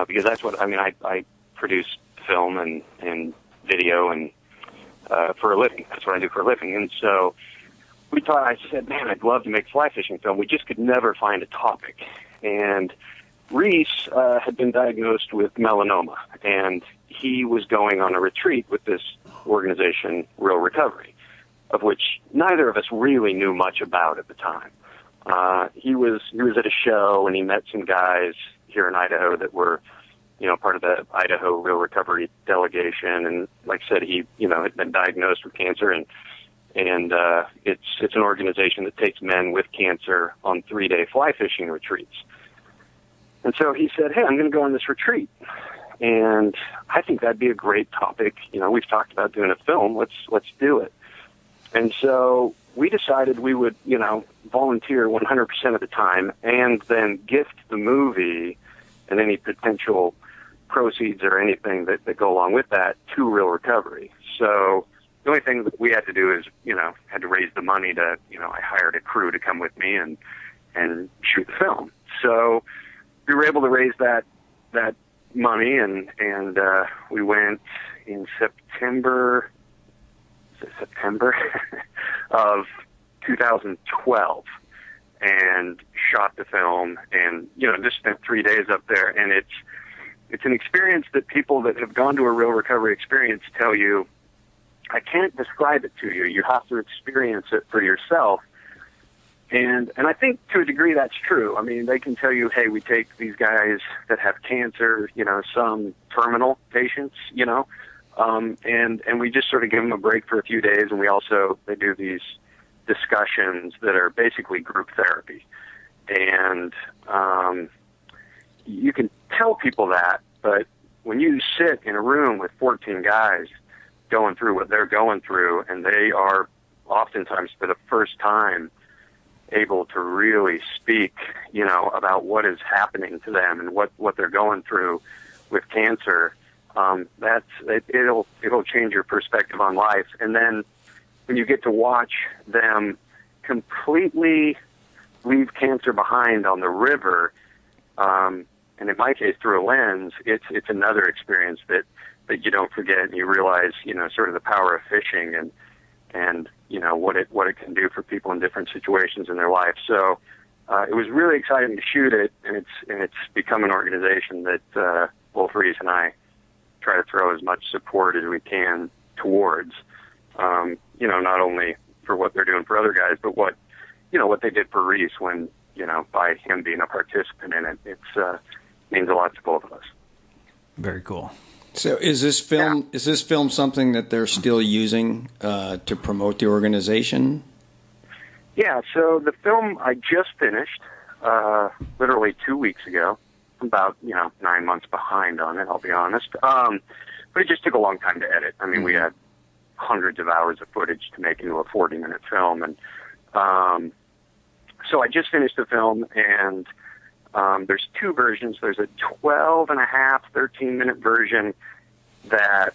because that's what, I produce film and video and for a living. That's what I do for a living. And so I said, man, I'd love to make fly fishing film. We just could never find a topic. And Reese had been diagnosed with melanoma, and he was going on a retreat with this organization, Real Recovery, of which neither of us really knew much about at the time. He was at a show, and he met some guys here in Idaho that were, part of the Idaho Real Recovery delegation. And like I said, he, had been diagnosed with cancer, and it's an organization that takes men with cancer on 3-day fly fishing retreats. And so he said, hey, I'm going to go on this retreat, and I think that'd be a great topic. We've talked about doing a film. Let's do it. And so we decided we would, volunteer 100% of the time and then gift the movie and any potential proceeds or anything that go along with that to Real Recovery. So the only thing that we had to do is, had to raise the money to, I hired a crew to come with me and shoot the film. So we were able to raise that money, and we went in September of 2012 and shot the film, and just spent 3 days up there. And it's an experience that people that have gone to a Real Recovery experience tell you, I can't describe it to you. You have to experience it for yourself. And I think to a degree that's true. I mean, they can tell you, hey, we take these guys that have cancer, some terminal patients, and we just sort of give them a break for a few days. And they do these discussions that are basically group therapy. And you can tell people that, but when you sit in a room with 14 guys going through what they're going through, and they are oftentimes for the first time able to really speak, about what is happening to them and what they're going through with cancer, it'll change your perspective on life. And then when you get to watch them completely leave cancer behind on the river, and in my case through a lens, it's another experience that you don't forget, and you realize, sort of the power of fishing and what it can do for people in different situations in their life. So it was really exciting to shoot it, and it's become an organization that both Reese and I try to throw as much support as we can towards. Not only for what they're doing for other guys, but what they did for Reese when by him being a participant in it. It's means a lot to both of us. Very cool. So is this film something that they're still using to promote the organization? Yeah, so the film I just finished literally 2 weeks ago. I'm about 9 months behind on it, I'll be honest. But it just took a long time to edit. I mean, we had hundreds of hours of footage to make into a 40-minute film. And so I just finished the film, and there's two versions. There's a 12-and-a-half, 13-minute version that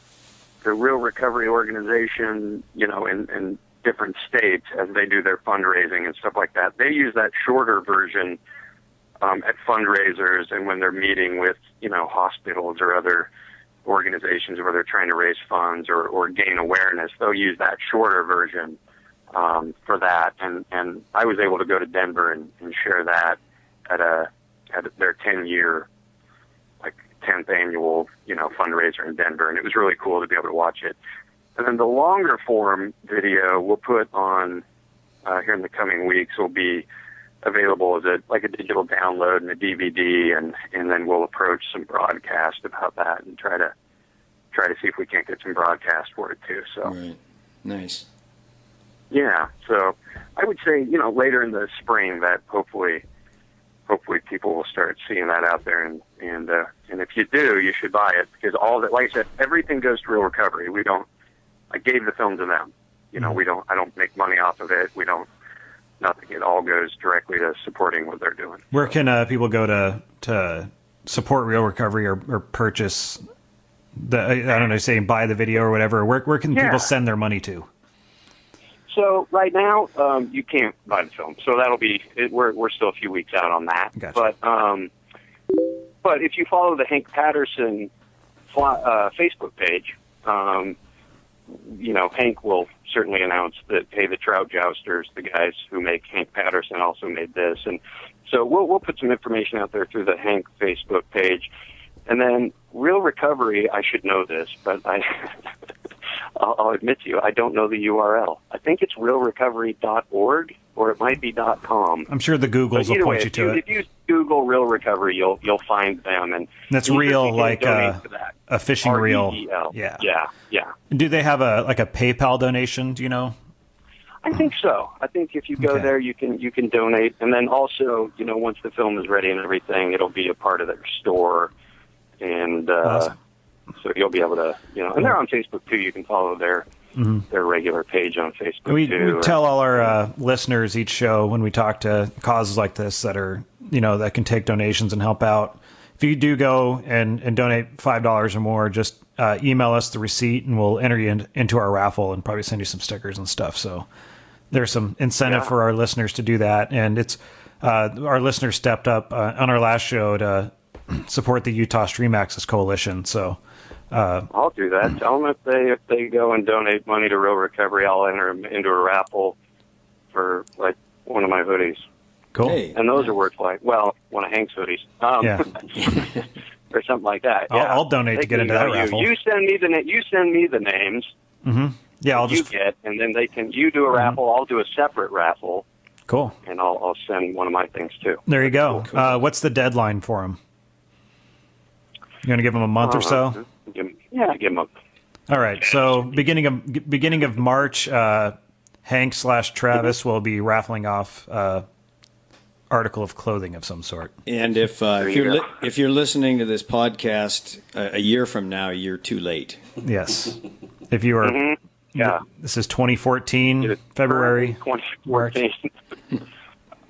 the Real Recovery organization, in different states as they do their fundraising and stuff like that, they use that shorter version at fundraisers and when they're meeting with, hospitals or other organizations where they're trying to raise funds or gain awareness. They'll use that shorter version for that. And I was able to go to Denver and share that at their 10-year, 10th annual, fundraiser in Denver. And it was really cool to be able to watch it. And then the longer form video we'll put on here in the coming weeks will be available as a digital download and a DVD, and then we'll approach some broadcast about that and try to see if we can't get some broadcast for it too. So right. Nice. Yeah. So I would say, later in the spring that hopefully people will start seeing that out there, and if you do, you should buy it, because all that, like I said, everything goes to Real Recovery. I gave the film to them. I don't make money off of it. Nothing. It all goes directly to supporting what they're doing. Where can people go to to support Real Recovery or purchase I don't know, say buy the video or whatever, where can people send their money to? So right now, you can't buy the film. So that'll be we're still a few weeks out on that. Gotcha. But if you follow the Hank Patterson Facebook page, Hank will certainly announce that, hey, the Trout Jousters, the guys who make Hank Patterson, also made this, and so we'll put some information out there through the Hank Facebook page, and then Real Recovery. I should know this, but I'll admit to you, I don't know the URL. I think it's realrecovery.org, or it might be .com. I'm sure the Googles will point you to it. If you Google Real Recovery, you'll find them, and that's real, like a fishing reel. Yeah. Do they have a PayPal donation? Do you know? I think so. I think if you go there, you can donate, and then also, once the film is ready and everything, it'll be a part of their store, and awesome. So you'll be able to, and they're on Facebook too. You can follow their regular page on Facebook. We too. We tell all our listeners each show when we talk to causes like this that are, that can take donations and help out. If you do go and donate $5 or more, just email us the receipt and we'll enter you into our raffle and probably send you some stickers and stuff. So there's some incentive for our listeners to do that. And it's our listeners stepped up on our last show to support the Utah Stream Access Coalition. So I'll do that. Tell them if they go and donate money to Real Recovery, I'll enter them into a raffle for like one of my hoodies. Cool. Hey, and those are worth one of Hank's hoodies. Or something like that. Yeah. I'll donate to get into that raffle. You send me the names. Mm-hmm. Yeah, I'll just get, and then you do a raffle. I'll do a separate raffle. Cool. And I'll send one of my things too. There you go. Cool. What's the deadline for them? You going to give them a month or so? Give them a. All right. So beginning of March, Hank/Travis will be raffling off article of clothing of some sort. And if you're listening to this podcast a year from now, you're too late. Yes. If you are, this is 2014 February. 2014.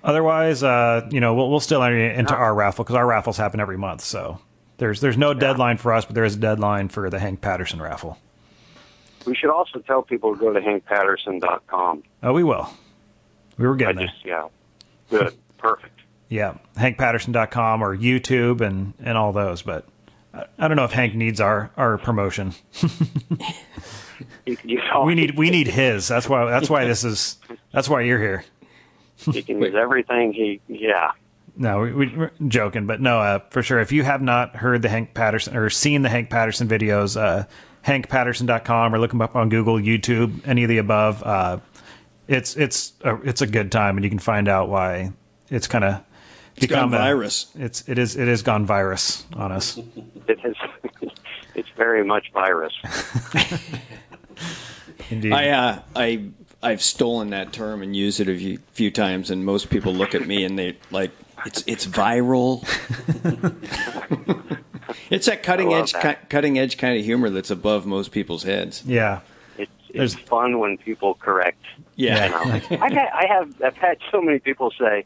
Otherwise, we'll still enter into our raffle because our raffles happen every month. So there's no deadline for us, but there is a deadline for the Hank Patterson raffle. We should also tell people to go to hankpatterson.com. Oh, we will. We were getting there. Good. Perfect. Yeah, hankpatterson.com or YouTube and all those, but I don't know if Hank needs our promotion. We need his. That's why you're here. He can use everything. No, we're joking, but no, for sure. If you have not heard the Hank Patterson or seen the Hank Patterson videos, hankpatterson.com or look him up on Google, YouTube, any of the above. It's a good time, and you can find out why it's kind of become gone virus. It is gone virus on us. It is. It's very much virus. Indeed. I've stolen that term and used it a few times, and most people look at me and they like it's viral. It's that cutting edge kind of humor that's above most people's heads. Yeah. It's fun when people correct. Yeah. I've had so many people say,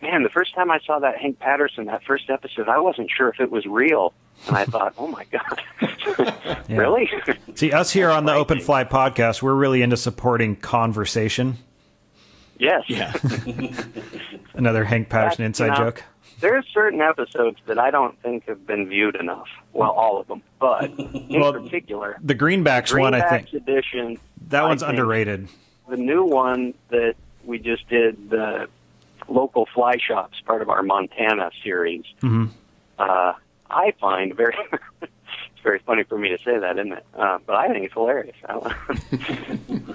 man, the first time I saw that Hank Patterson, that first episode, I wasn't sure if it was real. And I thought, oh, my God. Really? See, us here on the Open Fly podcast, we're really into supporting conversation. Yes. Yeah. Another Hank Patterson inside joke. There's certain episodes that I don't think have been viewed enough. Well, all of them. But in particular, the Greenbacks one, I think. Edition, that one's underrated. The new one that we just did, the local fly shops, part of our Montana series, I find very it's very funny for me to say that, isn't it? But I think it's hilarious.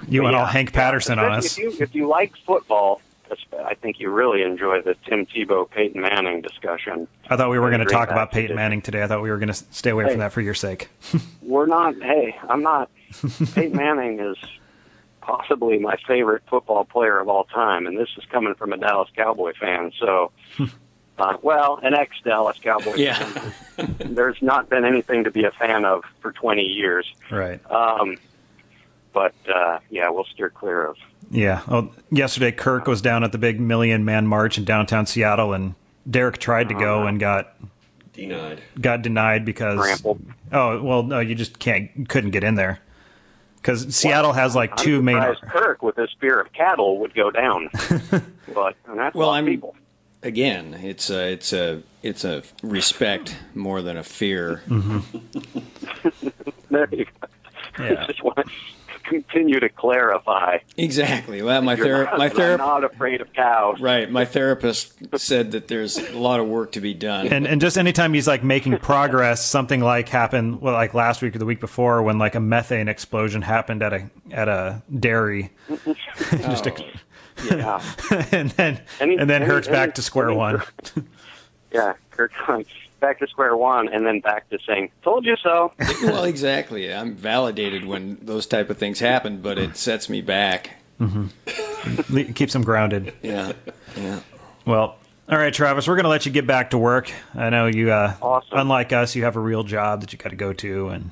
You went all Hank Patterson on us. If you like football, I think you really enjoy the Tim Tebow, Peyton Manning discussion. I thought we were going to talk about Peyton Manning today. I thought we were going to stay away from that for your sake. We're not. Hey, I'm not. Peyton Manning is possibly my favorite football player of all time, and this is coming from a Dallas Cowboy fan. So, an ex-Dallas Cowboy fan. There's not been anything to be a fan of for 20 years. Right. But we'll steer clear of. Yeah. Well, yesterday, Kirk was down at the big Million Man March in downtown Seattle, and Derek tried to go and got got denied because Trampled. Oh well, no, you just couldn't get in there because Seattle has like I'm two main. surprised Kirk with his fear of cattle would go down, but that's a lot of people. Again, it's a respect more than a fear. There you go. Yeah. I just want to continue to clarify. Exactly. Well, my I'm therapist. not afraid of cows. Right. My therapist said that there's a lot of work to be done. And just anytime he's like making progress, something like happened, well, like last week or the week before, when like a methane explosion happened at a dairy. Yeah. and then Hurt's back to square one. Yeah, Kirk's back to square one, and then back to saying, "Told you so." Well, exactly. I'm validated when those type of things happen, but it sets me back. It keeps him grounded. Yeah. Well, all right, Travis, we're going to let you get back to work. I know you, Awesome. unlike us, you have a real job that you got to go to, and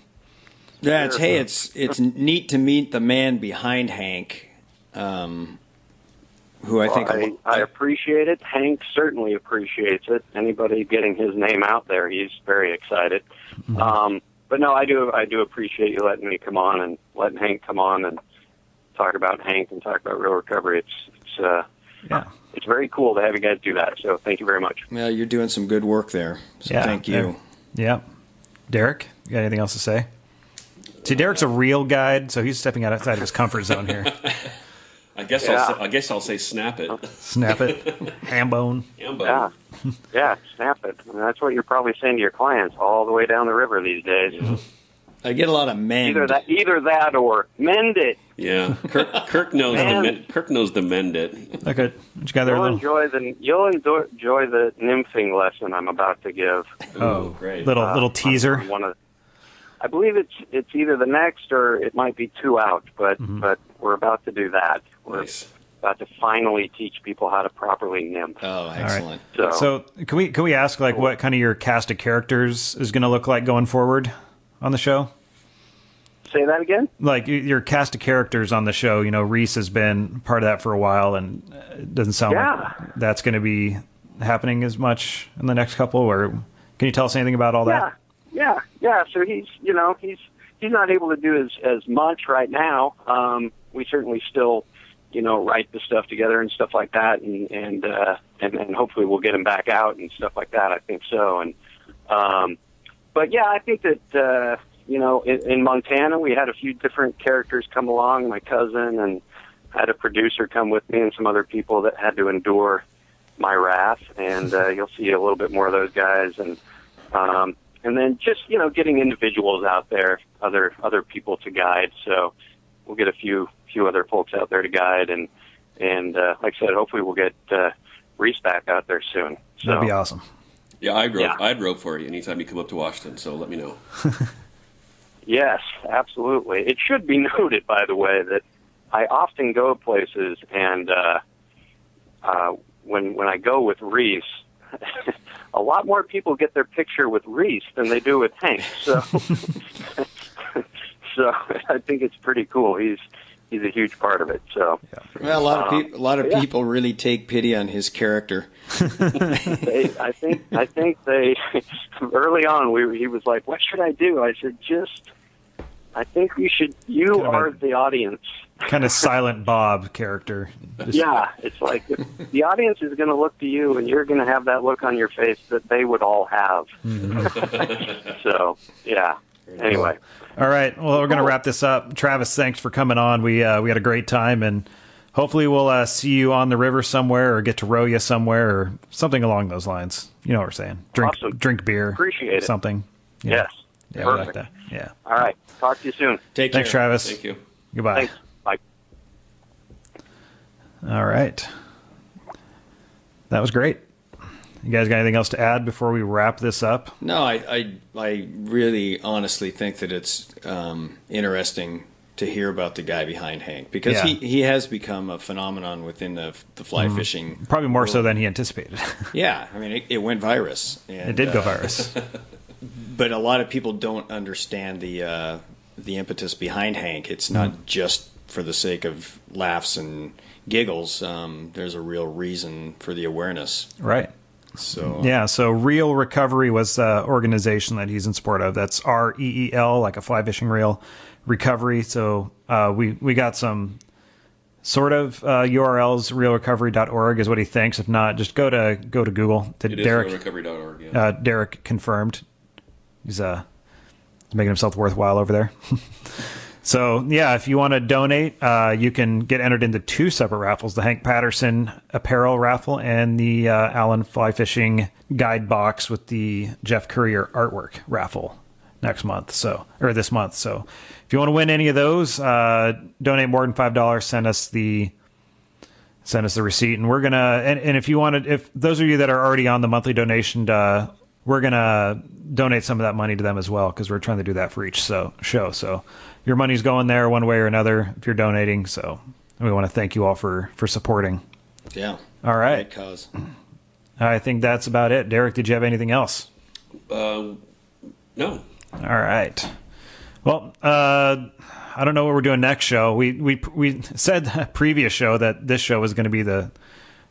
Yeah. It's neat to meet the man behind Hank, who I think I appreciate it. Hank certainly appreciates it. Anybody getting his name out there, he's very excited. But no, I do appreciate you letting me come on and letting Hank come on and talk about Hank and talk about real recovery. It's very cool to have you guys do that. So thank you very much. Well, you're doing some good work there. So thank you. Yeah. Derek, you got anything else to say? See, Derek's a real guide, so he's stepping outside of his comfort zone here. I guess I'll say snap it. Snap it. Ham bone. Yeah, snap it. I mean, that's what you're probably saying to your clients all the way down the river these days. Yeah. I get a lot of mend. Either that or mend it. Yeah, Kirk knows Kirk knows the mend it. Okay, what you got there? You'll enjoy the nymphing lesson I'm about to give. Oh, great! Little teaser. I believe it's either the next or it might be two out, but we're about to do that. We're about to finally teach people how to properly nymph. Oh, excellent! Right. So can we ask like what kind of your cast of characters is going to look like going forward on the show? Say that again? Like your cast of characters on the show, you know, Reese has been part of that for a while, and it doesn't sound like that's going to be happening as much in the next couple. Or can you tell us anything about all that? Yeah. So he's not able to do as much right now. We certainly still, write the stuff together and stuff like that, and hopefully we'll get him back out and stuff like that. I think so. And but yeah, I think that. In Montana, we had a few different characters come along, my cousin, and had a producer come with me and some other people that had to endure my wrath. And you'll see a little bit more of those guys. And then just, getting individuals out there, other people to guide. So we'll get a few other folks out there to guide. And like I said, hopefully we'll get Reese back out there soon. So, that'd be awesome. Yeah, I'd row for you anytime you come up to Washington, so let me know. Yes, absolutely. It should be noted, by the way, that I often go places, and when I go with Reese, a lot more people get their picture with Reese than they do with Hank. So, so I think it's pretty cool. He's a huge part of it. So, well, a lot of people really take pity on his character. I think they early on he was like, "What should I do?" I said, I think you should. You are the audience. Kind of Silent Bob character. Yeah, it's like the audience is going to look to you, and you're going to have that look on your face that they would all have. So, yeah. Anyway. All right. Well, we're going to wrap this up. Travis, thanks for coming on. We had a great time, and hopefully we'll see you on the river somewhere, or get to row you somewhere, or something along those lines. You know what we're saying? Drink beer. Appreciate it. Something. Yeah. Yes. Yeah, perfect. we like that. Yeah. All right. Talk to you soon. Take care. Thanks, Travis. Thank you. Goodbye. Thanks. Bye. All right. That was great. You guys got anything else to add before we wrap this up? No, I really honestly think that it's interesting to hear about the guy behind Hank, because he has become a phenomenon within the fly fishing. Probably more so than he anticipated. Yeah, I mean, it went virus. And, it did go virus. But a lot of people don't understand the impetus behind Hank. It's not just for the sake of laughs and giggles. There's a real reason for the awareness. Right. So Yeah, so Reel Recovery was the organization that he's in support of. That's REEL, like a fly fishing reel, recovery. So we got some sort of URLs. Reelrecovery.org is what he thinks. If not, just go to Google. It is recovery.org, yeah. Derek confirmed. He's making himself worthwhile over there. So, yeah, if you want to donate, you can get entered into 2 separate raffles, the Hank Patterson apparel raffle and the Allen Fly Fishing guide box with the Jeff Courier artwork raffle this month. So, if you want to win any of those, donate more than $5, send us the receipt. And we're going to, and if you want to, if those of you that are already on the monthly donation, we're going to donate some of that money to them as well, because we're trying to do that for each show. So your money's going there one way or another if you're donating. So we want to thank you all for supporting. Yeah. All right. Great cause. I think that's about it. Derek, did you have anything else? No. All right. Well, I don't know what we're doing next show. We said previous show that this show was going to be the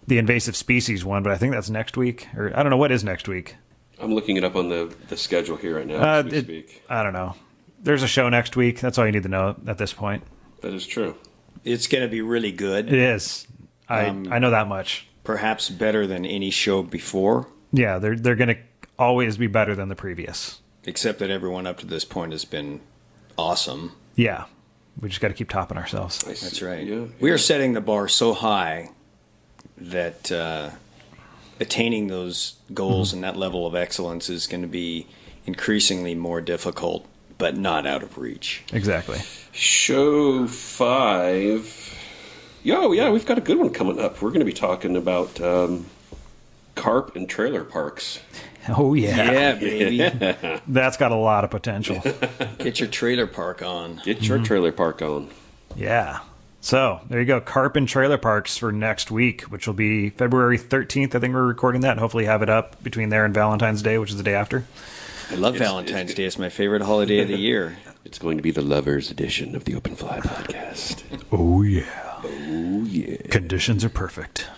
invasive species one, but I think that's next week. Or I don't know, what is next week? I'm looking it up on the schedule here right now as we speak. I don't know. There's a show next week. That's all you need to know at this point. That is true. It's going to be really good. It is. I know that much. Perhaps better than any show before. Yeah, they're going to always be better than the previous. Except that everyone up to this point has been awesome. Yeah. We just got to keep topping ourselves. That's right. Yeah. We are setting the bar so high that attaining those goals and that level of excellence is going to be increasingly more difficult, but not out of reach. Exactly. Show 5. Yeah, we've got a good one coming up. We're going to be talking about carp and trailer parks. Oh, yeah. Yeah, baby. That's got a lot of potential. Get your trailer park on. Get your trailer park on. Yeah. So there you go. Carp and trailer parks for next week, which will be February 13th. I think we're recording that and hopefully have it up between there and Valentine's Day, which is the day after. I love Valentine's Day. It's my favorite holiday of the year. It's going to be the lovers edition of the Open Fly podcast. Oh, yeah. Oh, yeah. Conditions are perfect.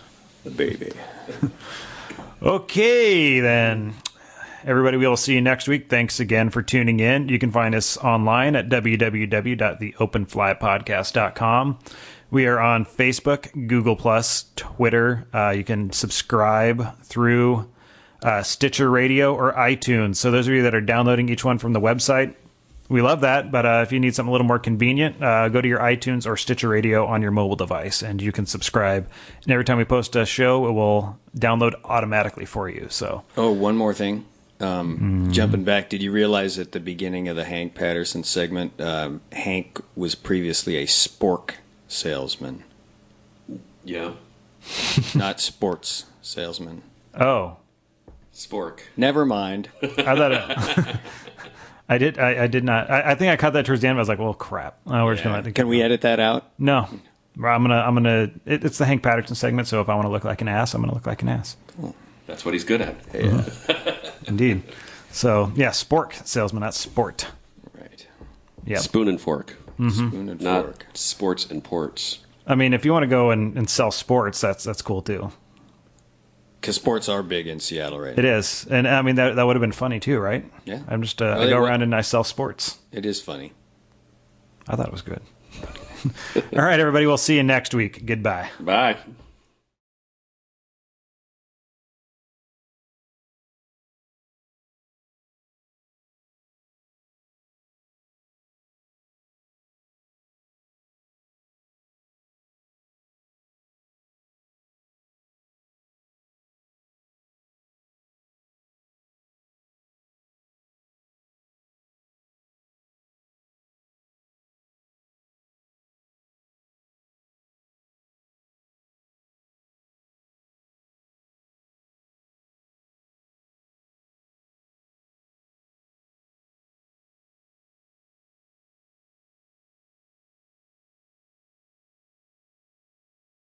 Baby. Okay, then. Everybody, we will see you next week. Thanks again for tuning in. You can find us online at www.theopenflypodcast.com. We are on Facebook, Google+, Twitter. You can subscribe through Stitcher Radio or iTunes. So those of you that are downloading each one from the website, we love that. But if you need something a little more convenient, go to your iTunes or Stitcher Radio on your mobile device, and you can subscribe. And every time we post a show, it will download automatically for you. So, one more thing. Jumping back, did you realize at the beginning of the Hank Patterson segment, Hank was previously a spork salesman? Yeah. Not sports salesman. Oh. Spork. Never mind. I thought I did not. I think I caught that towards the end. But I was like, well, crap. We're just gonna Can we edit that out? No. I'm gonna. It's the Hank Patterson segment. So if I want to look like an ass, I'm gonna look like an ass. Cool. That's what he's good at. Yeah. Indeed. So yeah, spork salesman, not sport. Right. Yeah. Spoon and fork. Spoon and Not fork. sports and ports. I mean, if you want to go and sell sports, that's cool too. Because sports are big in Seattle right now. It is, and I mean that would have been funny too, right? Yeah. I'm just I go around and I sell sports. It is funny. I thought it was good. All right, everybody. We'll see you next week. Goodbye. Bye.